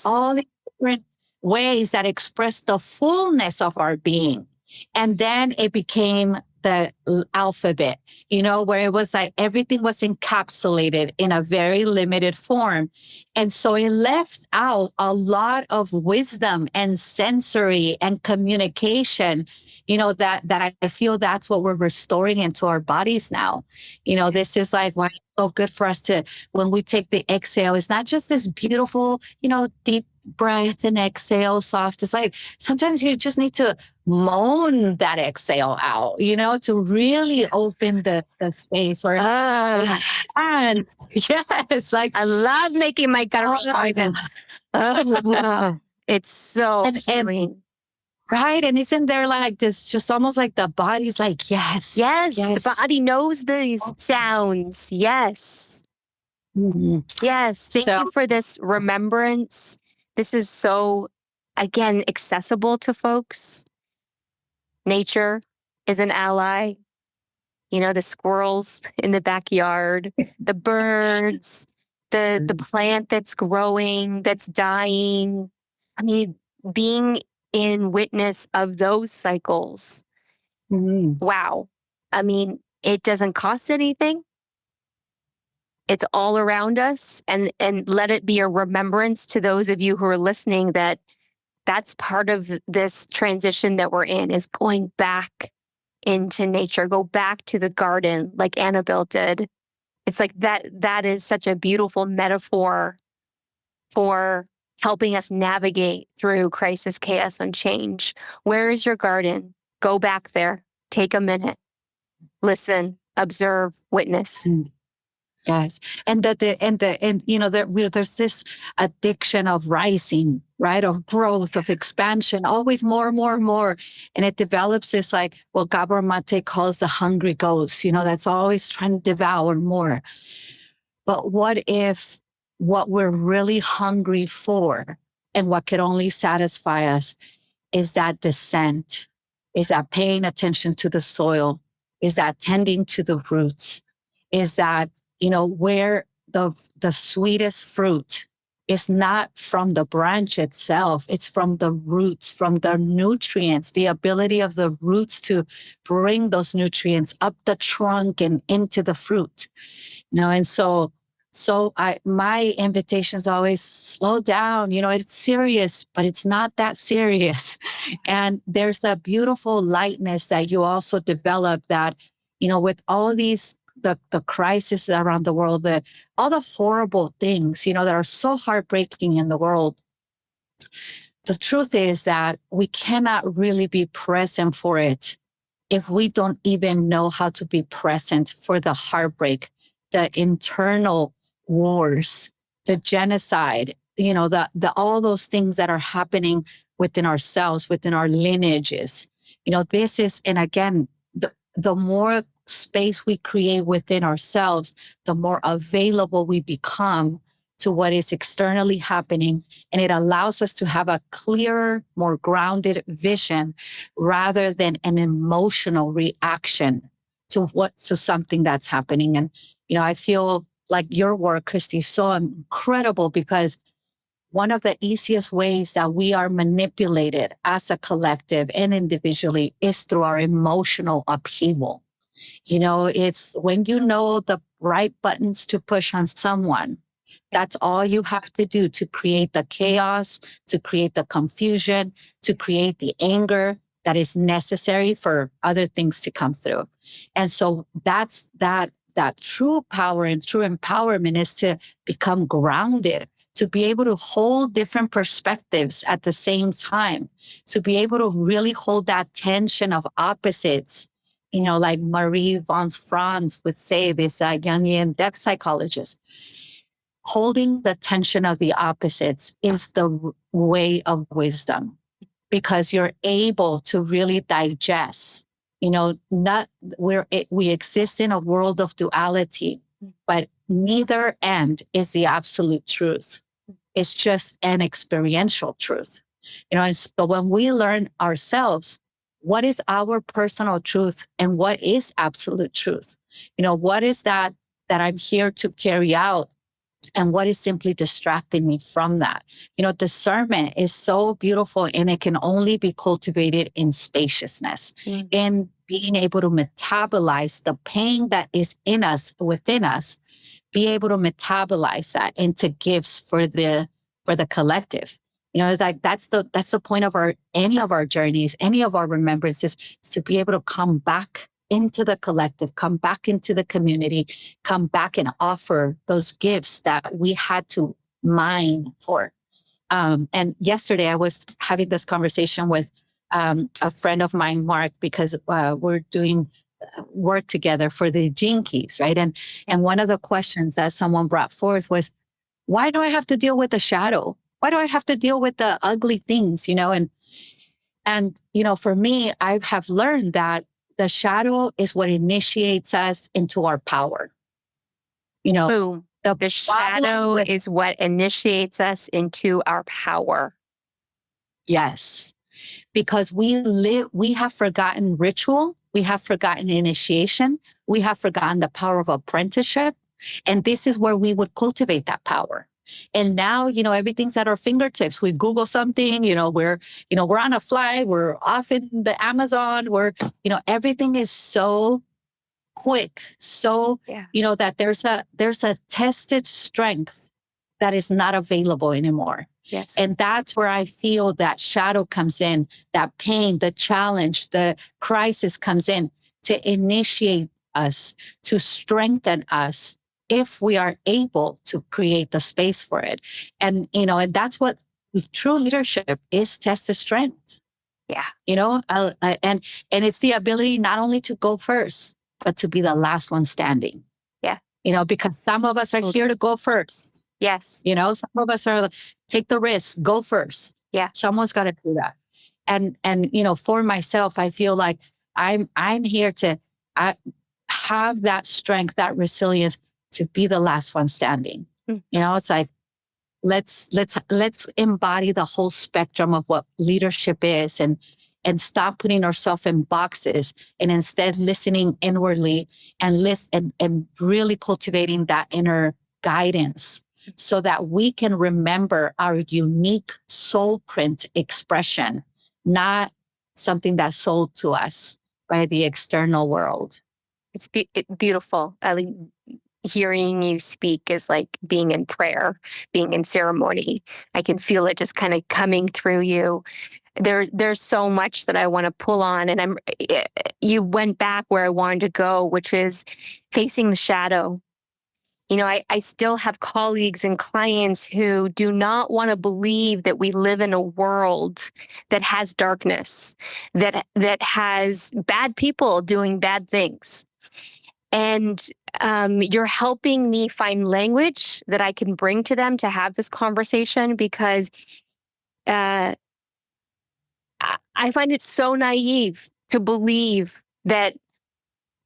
all these different ways that express the fullness of our being. And then it became the alphabet, where it was like everything was encapsulated in a very limited form. And so it left out a lot of wisdom and sensory and communication, that I feel that's what we're restoring into our bodies now. This is like why it's so good for us to, when we take the exhale, it's not just this beautiful, deep breath and exhale soft. It's like sometimes you just need to moan that exhale out, to really open the space where and yes, like I love making my guttural noises. It's so healing. Right. And isn't there like this, just almost like the body's like, yes. The body knows these sounds. Yes. Yes. Thank you for this remembrance. This is so, again, accessible to folks. Nature is an ally. The squirrels in the backyard, the birds, the plant that's growing, that's dying. I mean, being in witness of those cycles. Wow. I mean, it doesn't cost anything. It's all around us, and let it be a remembrance to those of you who are listening that that's part of this transition that we're in, is going back into nature, go back to the garden like Anabel did. It's like that is such a beautiful metaphor for helping us navigate through crisis, chaos, and change. Where is your garden? Go back there. Take a minute. Listen, observe, witness. Yes. And there's this addiction of rising, right? Of growth, of expansion, always more and more and more. And it develops this like what Gabor Mate calls the hungry ghost, that's always trying to devour more. But what if what we're really hungry for and what could only satisfy us is that descent, is that paying attention to the soil, is that tending to the roots, is that, where the sweetest fruit is not from the branch itself, it's from the roots, from the nutrients, the ability of the roots to bring those nutrients up the trunk and into the fruit. And so my invitation is always slow down. It's serious, but it's not that serious. And there's a beautiful lightness that you also develop that, with all these the crisis around the world, all the horrible things, that are so heartbreaking in the world. The truth is that we cannot really be present for it if we don't even know how to be present for the heartbreak, the internal wars, the genocide, the all those things that are happening within ourselves, within our lineages. This is, and again, the more space we create within ourselves, the more available we become to what is externally happening. And it allows us to have a clearer, more grounded vision rather than an emotional reaction to something that's happening. And, I feel like your work, Christy, is so incredible because one of the easiest ways that we are manipulated as a collective and individually is through our emotional upheaval. It's when you know the right buttons to push on someone, that's all you have to do to create the chaos, to create the confusion, to create the anger that is necessary for other things to come through. And so that's that true power and true empowerment is to become grounded, to be able to hold different perspectives at the same time, to be able to really hold that tension of opposites. Like Marie von Franz would say, this Jungian depth psychologist, holding the tension of the opposites is the way of wisdom because you're able to really digest. We exist in a world of duality, but neither end is the absolute truth. It's just an experiential truth. And so when we learn ourselves, what is our personal truth and what is absolute truth? What is that I'm here to carry out? And what is simply distracting me from that? Discernment is so beautiful and it can only be cultivated in spaciousness, in being able to metabolize the pain that is in us, within us, be able to metabolize that into gifts for the collective. It's like that's the point of any of our journeys, any of our remembrances, to be able to come back into the collective, come back into the community, come back and offer those gifts that we had to mine for. And yesterday I was having this conversation with a friend of mine, Mark, because we're doing work together for the Gene Keys, right? And one of the questions that someone brought forth was, why do I have to deal with the shadow? Why do I have to deal with the ugly things, And for me, I have learned that the shadow is what initiates us into our power. Boom. The shadow is what initiates us into our power. Yes. Because we have forgotten ritual. We have forgotten initiation. We have forgotten the power of apprenticeship. And this is where we would cultivate that power. And now, everything's at our fingertips. We Google something, we're on a flight, we're off in the Amazon, everything is so quick. So, that there's a tested strength that is not available anymore. Yes. And that's where I feel that shadow comes in, that pain, the challenge, the crisis comes in to initiate us, to strengthen us, if we are able to create the space for it. And, and that's what true leadership is, tested strength. Yeah. And it's the ability not only to go first, but to be the last one standing. Yeah. Because some of us are here to go first. Yes. Some of us are take the risk, go first. Yeah. Someone's got to do that. And, for myself, I feel like I'm here to have that strength, that resilience, to be the last one standing. It's like, let's embody the whole spectrum of what leadership is, and stop putting ourselves in boxes, and instead listening inwardly and and really cultivating that inner guidance, so that we can remember our unique soul print expression, not something that's sold to us by the external world. It's beautiful. Hearing you speak is like being in prayer, being in ceremony. I can feel it just kind of coming through you. There's so much that I want to pull on, and you went back where I wanted to go, which is facing the shadow. You know, I still have colleagues and clients who do not want to believe that we live in a world that has darkness, that has bad people doing bad things. And you're helping me find language that I can bring to them to have this conversation, because I find it so naive to believe that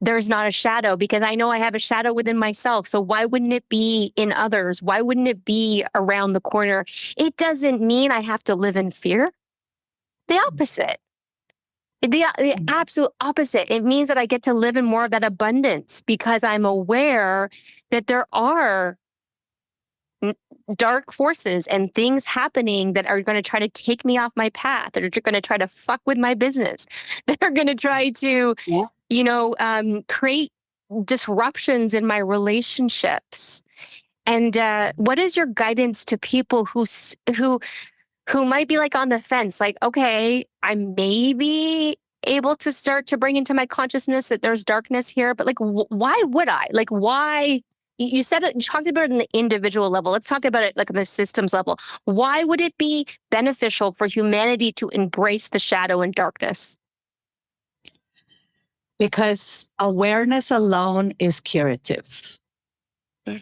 there's not a shadow, because I know I have a shadow within myself. So why wouldn't it be in others? Why wouldn't it be around the corner? It doesn't mean I have to live in fear. The opposite. The absolute opposite. It means that I get to live in more of that abundance, because I'm aware that there are dark forces and things happening that are going to try to take me off my path, that are going to try to fuck with my business, that are going to try to, create disruptions in my relationships. And what is your guidance to people who might be like on the fence, like, okay, I may be able to start to bring into my consciousness that there's darkness here, but like, why would I? Like, why? You said it, you talked about it on the individual level. Let's talk about it like on the systems level. Why would it be beneficial for humanity to embrace the shadow and darkness? Because awareness alone is curative.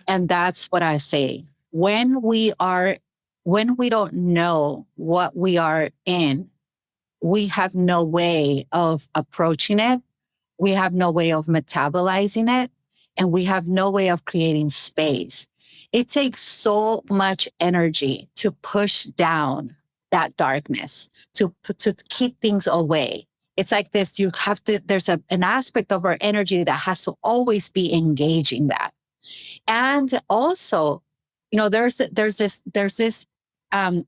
And that's what I say. When we don't know what we are in, we have no way of approaching it. We have no way of metabolizing it. And we have no way of creating space. It takes so much energy to push down that darkness, to keep things away. It's like this, there's an aspect of our energy that has to always be engaging that. And also, there's this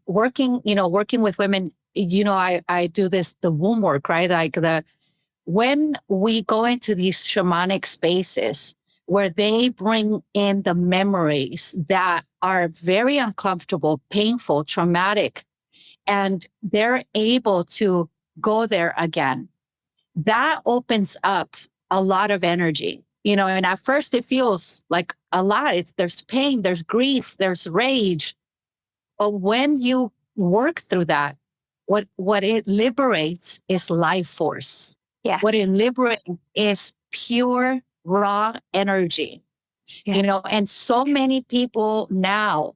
working with women, I do the womb work, right? Like when we go into these shamanic spaces where they bring in the memories that are very uncomfortable, painful, traumatic, and they're able to go there again, that opens up a lot of energy. And at first it feels like a lot. There's pain, there's grief, there's rage. But when you work through that, what it liberates is life force. Yes. What it liberates is pure, raw energy. Yes. And so many people now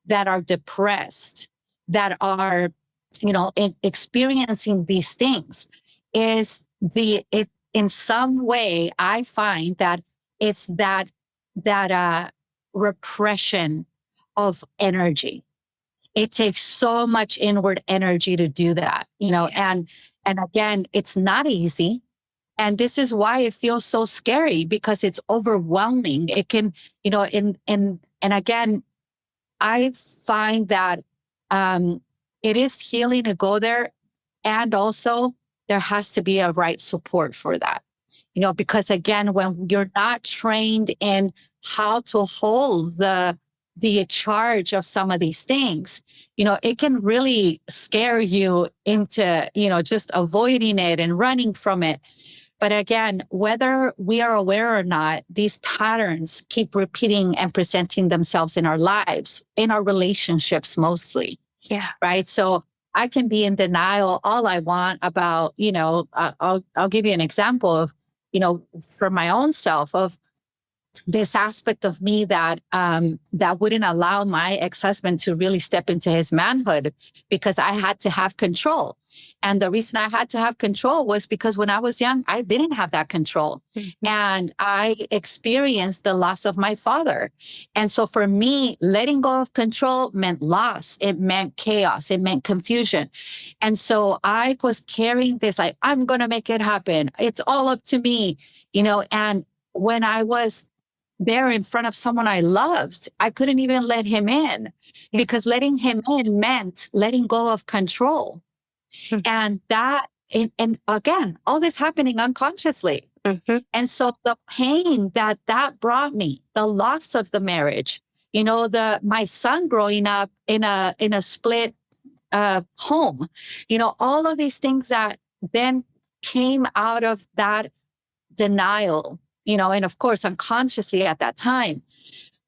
that are depressed, that are, experiencing these things, in some way, I find that it's that repression of energy. It takes so much inward energy to do that, and again, it's not easy. And this is why it feels so scary, because it's overwhelming. It can, and again, I find that it is healing to go there. And also there has to be a right support for that, because again, when you're not trained in how to hold the charge of some of these things, it can really scare you into, just avoiding it and running from it. But again, whether we are aware or not, these patterns keep repeating and presenting themselves in our lives, in our relationships mostly. Yeah. Right. So I can be in denial all I want about, I'll give you an example of, for my own self of, this aspect of me that that wouldn't allow my ex-husband to really step into his manhood, because I had to have control. And the reason I had to have control was because when I was young, I didn't have that control. And I experienced the loss of my father. And so for me, letting go of control meant loss. It meant chaos. It meant confusion. And so I was carrying this, like, I'm going to make it happen. It's all up to me, and when I was there in front of someone I loved, I couldn't even let him in, because letting him in meant letting go of control. And and again, all this happening unconsciously. And so the pain that brought me, the loss of the marriage, my son growing up in a split home, all of these things that then came out of that denial, and of course, unconsciously at that time.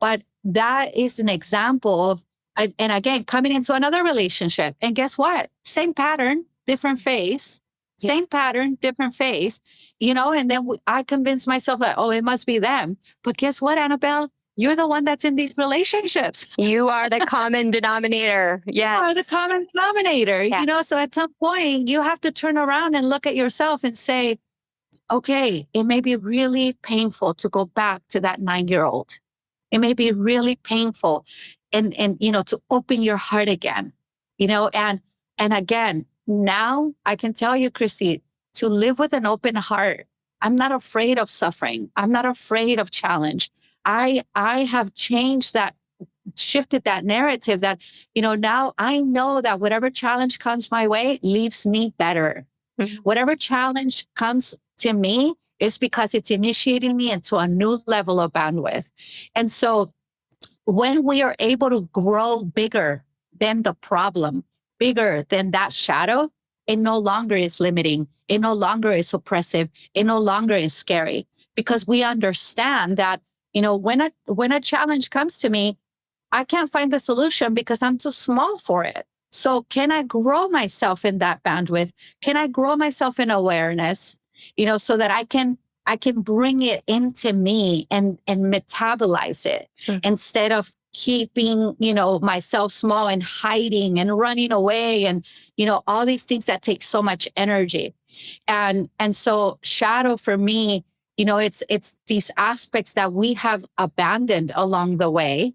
But that is an example of, and again, coming into another relationship. And guess what? Same pattern, different face, same pattern, different face, and then I convinced myself that, oh, it must be them. But guess what, Anabel? You're the one that's in these relationships. You are the common denominator. Yes. You are the common denominator, so at some point you have to turn around and look at yourself and say, okay, it may be really painful to go back to that 9-year-old. It may be really painful and to open your heart again, and again, now I can tell you, Christy, to live with an open heart. I'm not afraid of suffering. I'm not afraid of challenge. I have changed that, shifted that narrative that, now I know that whatever challenge comes my way leaves me better. Whatever challenge comes to me is because it's initiating me into a new level of bandwidth. And so when we are able to grow bigger than the problem, bigger than that shadow, it no longer is limiting. It no longer is oppressive. It no longer is scary, because we understand that, when a challenge comes to me, I can't find the solution because I'm too small for it. So can I grow myself in that bandwidth? Can I grow myself in awareness, so that I can bring it into me and metabolize it instead of keeping, myself small and hiding and running away and, all these things that take so much energy. And so shadow for me, it's these aspects that we have abandoned along the way,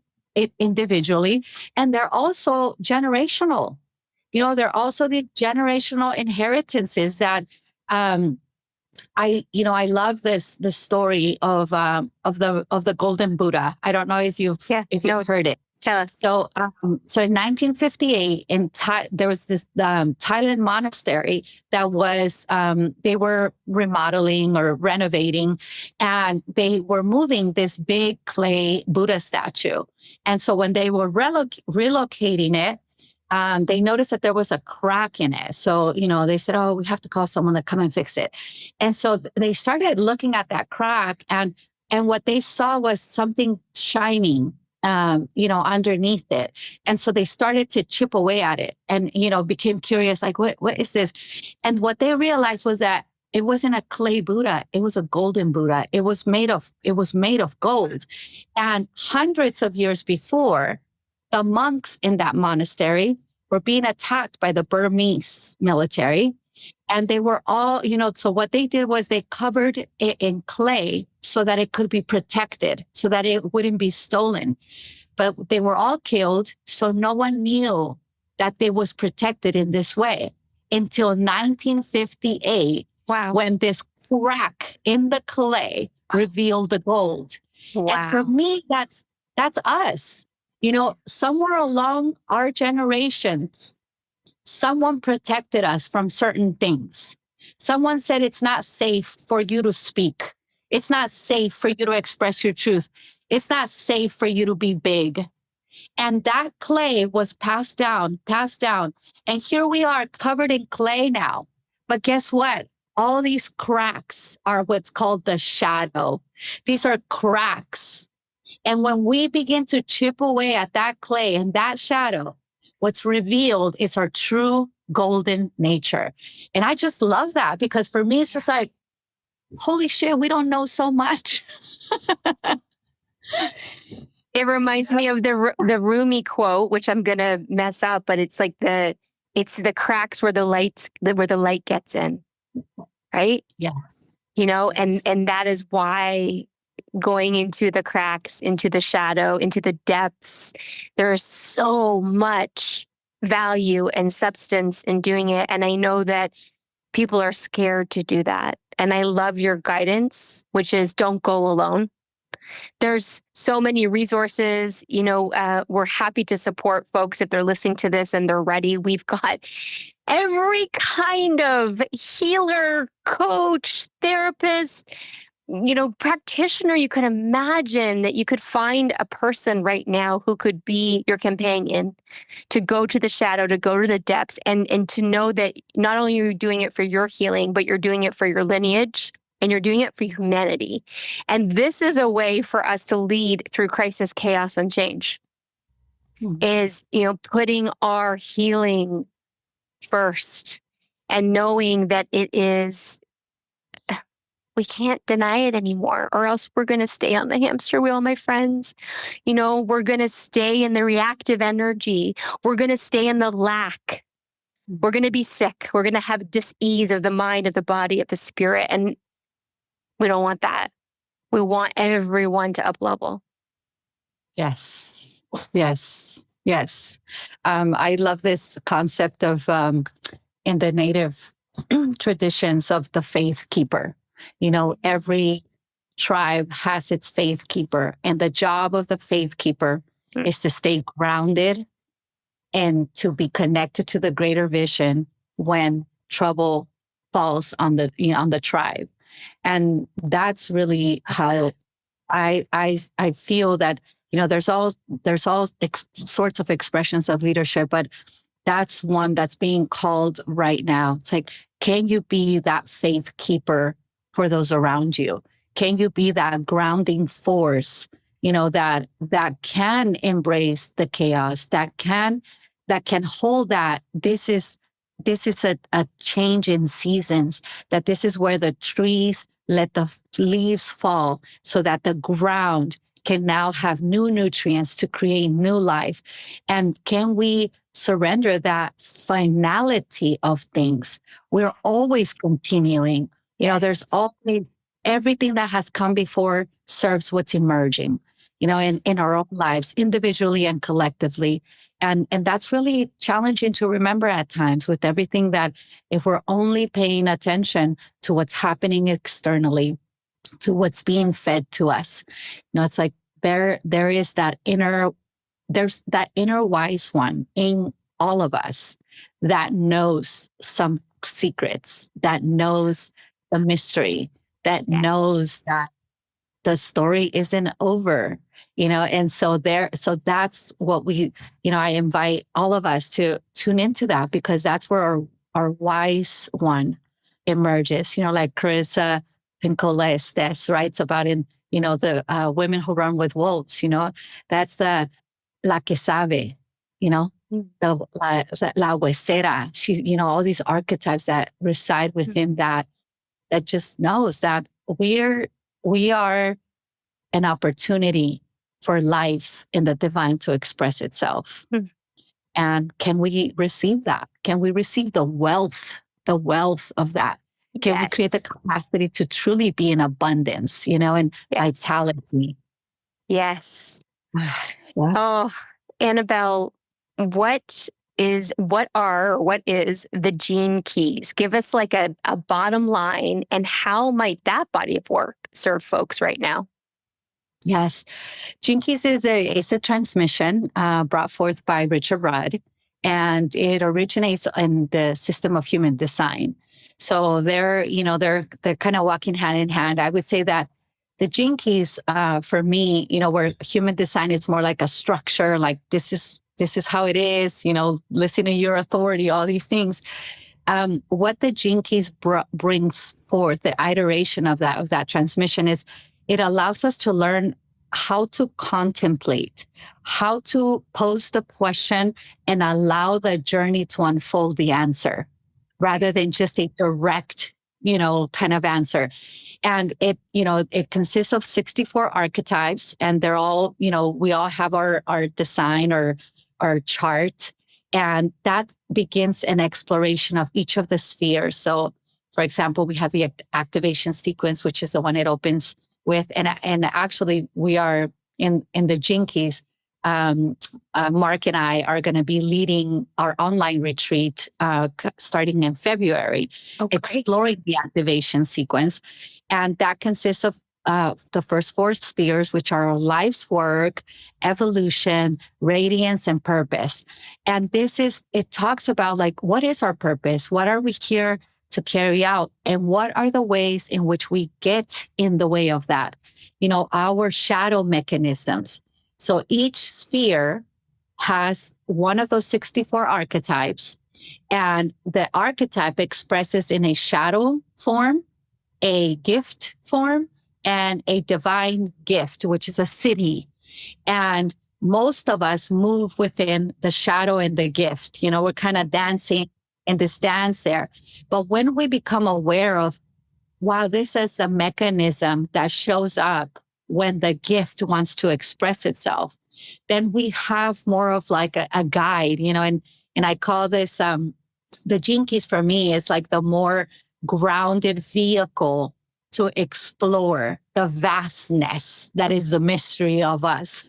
individually, and they're also generational. They're also the generational inheritances that I love the story of the Golden Buddha. I don't know if you've heard it. Tell us. So in 1958, there was this Thailand monastery that was they were remodeling or renovating, and they were moving this big clay Buddha statue. And so when they were relocating it, they noticed that there was a crack in it. So, they said, oh, we have to call someone to come and fix it. And so they started looking at that crack, and what they saw was something shining, underneath it. And so they started to chip away at it and, became curious, like, what is this? And what they realized was that it wasn't a clay Buddha. It was a golden Buddha. It was made of gold. And hundreds of years before, the monks in that monastery were being attacked by the Burmese military. And they were all, so what they did was they covered it in clay so that it could be protected, so that it wouldn't be stolen. But they were all killed. So no one knew that they was protected in this way until 1958. Wow. When this crack in the clay revealed the gold. Wow. And for me, that's us. Somewhere along our generations, someone protected us from certain things. Someone said it's not safe for you to speak. It's not safe for you to express your truth. It's not safe for you to be big. And that clay was passed down. And here we are covered in clay now. But guess what? All these cracks are what's called the shadow. These are cracks. And when we begin to chip away at that clay and that shadow, what's revealed is our true golden nature. And I just love that, because for me, it's just like, holy shit, we don't know so much. It reminds me of the Rumi quote, which I'm gonna mess up, but it's like it's the cracks where the light gets in, right? Yes. You know, Yes. and that is why going into the cracks, into the shadow, into the depths, there is so much value and substance in doing it. And I know that people are scared to do that. And I love your guidance, which is don't go alone. There's so many resources. You know, we're happy to support folks if they're listening to this and they're ready. We've got every kind of healer, coach, therapist, you know, practitioner you could imagine that you could find a person right now who could be your companion to go to the shadow, to go to the depths, and to know that not only are you doing it for your healing, but you're doing it for your lineage and you're doing it for humanity. And this is a way for us to lead through crisis, chaos, and change. Is, you know, putting our healing first and knowing that it is, we can't deny it anymore, or else we're going to stay on the hamster wheel, my friends. You know, we're going to stay in the reactive energy. We're going to stay in the lack. We're going to be sick. We're going to have dis-ease of the mind, of the body, of the spirit. And we don't want that. We want everyone to up level. Yes. Yes. Yes. I love this concept of in the native traditions of the faith keeper. You know, every tribe has its faith keeper, and the job of the faith keeper is to stay grounded and to be connected to the greater vision when trouble falls on the, you know, on the tribe. And that's really how I feel that, you know, there's all sorts of expressions of leadership, but that's one that's being called right now. It's like, can you be that faith keeper for those around you? Can you be that grounding force, you know, that can embrace the chaos, that can hold that this is a change in seasons, that this is where the trees let the leaves fall so that the ground can now have new nutrients to create new life. And can we surrender that finality of things? We're always continuing. You know, there's always everything that has come before serves what's emerging, you know, in our own lives, individually and collectively. And that's really challenging to remember at times with everything that if we're only paying attention to what's happening externally, to what's being fed to us. You know, it's like there is that there's that inner wise one in all of us that knows some secrets, that knows the mystery, that knows that the story isn't over, you know. And so that's what we, you know, I invite all of us to tune into that, because that's where our wise one emerges, you know, like Carissa Pincola Estes writes about in, you know, the women who run with wolves, you know, that's the la que sabe, you know, the la huesera. She, you know, all these archetypes that reside within that just knows that we are an opportunity for life in the divine to express itself. And can we receive that? Can we receive the wealth of that? Can we create the capacity to truly be in abundance, you know, and vitality? Yes. Oh, Anabel, what is the gene keys? Give us like a bottom line, and how might that body of work serve folks right now? Yes. Gene Keys is a transmission brought forth by Richard Rudd, and it originates in the system of human design. So they're kind of walking hand in hand. I would say that the Gene Keys, for me, you know, where human design is more like a structure, like this is how it is, you know, listen to your authority, all these things. What the Gene Keys brings forth, the iteration of that transmission, is it allows us to learn how to contemplate, how to pose the question and allow the journey to unfold the answer, rather than just a direct kind of answer. And it consists of 64 archetypes, and they're all, we all have our design or our chart. And that begins an exploration of each of the spheres. So, for example, we have the activation sequence, which is the one it opens with. And actually, we are in the Jinkies. Mark and I are going to be leading our online retreat starting in February, exploring the activation sequence. And that consists of the first 4 spheres, which are our life's work, evolution, radiance, and purpose. And it talks about like, what is our purpose? What are we here to carry out? And what are the ways in which we get in the way of that? Our shadow mechanisms. So each sphere has one of those 64 archetypes, and the archetype expresses in a shadow form, a gift form, and a divine gift, which is a city. And most of us move within the shadow and the gift. We're kind of dancing in this dance there. But when we become aware of, wow, this is a mechanism that shows up when the gift wants to express itself, then we have more of like a guide, and I call this, the Jinkies for me is like the more grounded vehicle to explore the vastness that is the mystery of us.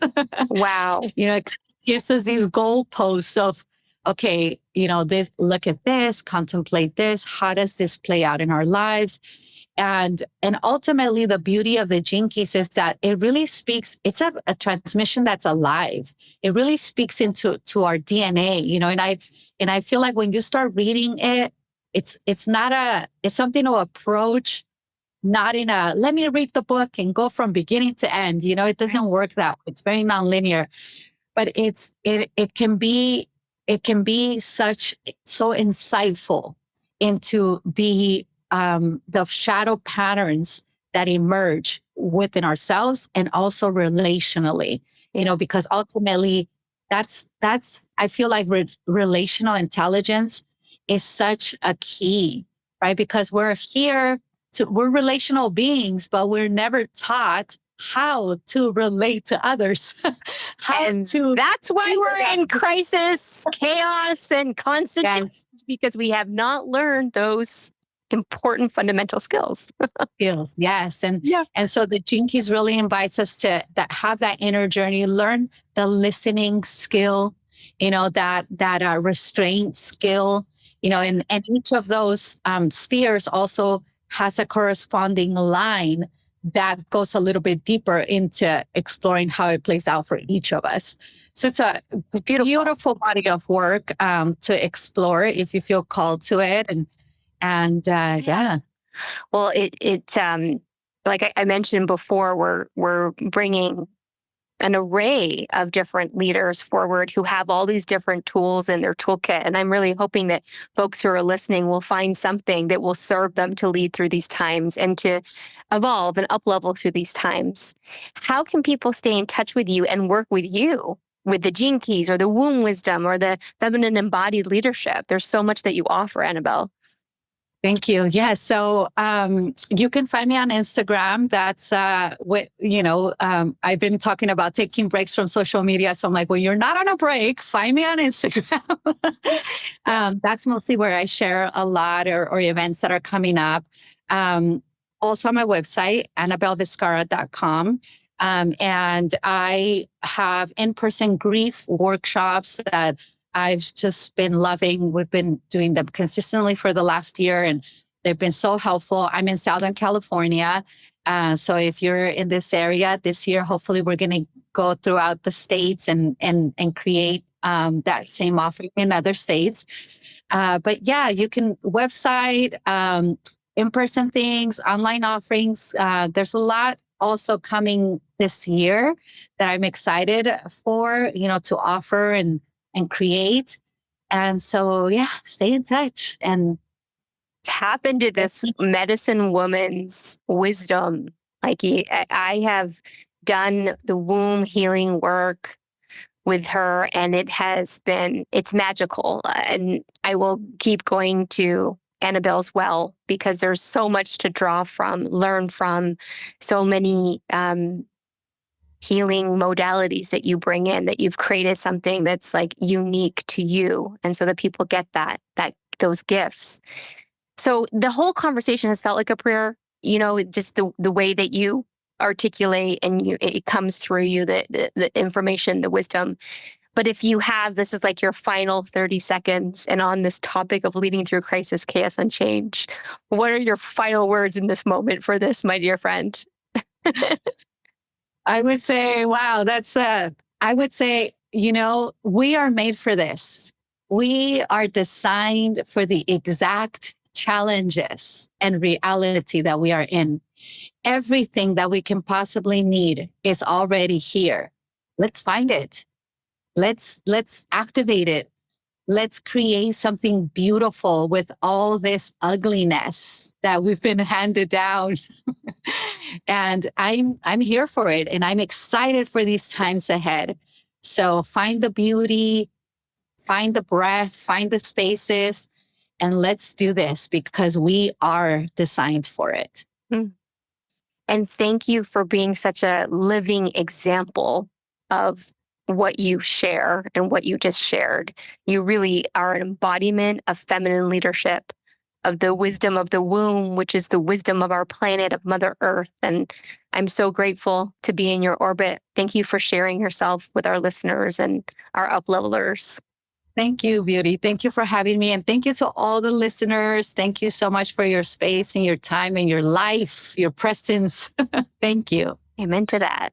Wow. It gives us these goalposts of, okay, this, look at this, contemplate this. How does this play out in our lives? And ultimately, the beauty of the Jinkies is that it really speaks. It's a transmission that's alive. It really speaks into our DNA, and I feel like when you start reading it, it's something to approach, not in a let me read the book and go from beginning to end. It doesn't work that way. It's very nonlinear, but it can be so insightful into the shadow patterns that emerge within ourselves and also relationally, because ultimately that's, I feel like relational intelligence is such a key, right? Because we're relational beings, but we're never taught how to relate to others. That's why we're in crisis, chaos, and constant change, because we have not learned those important fundamental skills. Yes. And so the Jinkies really invites us to have that inner journey, learn the listening skill, that restraint skill, and each of those spheres also has a corresponding line that goes a little bit deeper into exploring how it plays out for each of us. So it's a beautiful body of work to explore if you feel called to it. And yeah. Well, it like I mentioned before, we're bringing an array of different leaders forward who have all these different tools in their toolkit. And I'm really hoping that folks who are listening will find something that will serve them to lead through these times and to evolve and up-level through these times. How can people stay in touch with you and work with you with the Jinkies or the womb wisdom or the feminine embodied leadership? There's so much that you offer, Anabel. Thank you. Yeah. So you can find me on Instagram. That's I've been talking about taking breaks from social media. So I'm like, well, you're not on a break. Find me on Instagram. That's mostly where I share a lot or events that are coming up. Also on my website, AnabelVizcarra.com. And I have in-person grief workshops that I've just been loving. We've been doing them consistently for the last year, and they've been so helpful. I'm in Southern California. So if you're in this area this year, hopefully we're going to go throughout the states and create that same offering in other states. But yeah, you can website, in-person things, online offerings. There's a lot also coming this year that I'm excited for, to offer and create. And so, yeah, stay in touch and tap into this medicine woman's wisdom. Like I have done the womb healing work with her, and it's magical. And I will keep going to Anabel's well, because there's so much to draw from, learn from, so many healing modalities that you bring in, that you've created something that's like unique to you. And so that people get those gifts. So the whole conversation has felt like a prayer, just the way that you articulate and it comes through you, the information, the wisdom. But if you have, this is like your final 30 seconds, and on this topic of leading through crisis, chaos, and change, what are your final words in this moment for this, my dear friend? I would say, wow, I would say, we are made for this. We are designed for the exact challenges and reality that we are in. Everything that we can possibly need is already here. Let's find it. Let's activate it. Let's create something beautiful with all this ugliness that we've been handed down. And I'm here for it, and I'm excited for these times ahead. So find the beauty, find the breath, find the spaces, and let's do this because we are designed for it. And thank you for being such a living example of what you share and what you just shared. You really are an embodiment of feminine leadership, of the wisdom of the womb, which is the wisdom of our planet, of Mother Earth. And I'm so grateful to be in your orbit. Thank you for sharing yourself with our listeners and our uplevelers. Thank you, Beauty. Thank you for having me. And thank you to all the listeners. Thank you so much for your space and your time and your life, your presence. Thank you. Amen to that.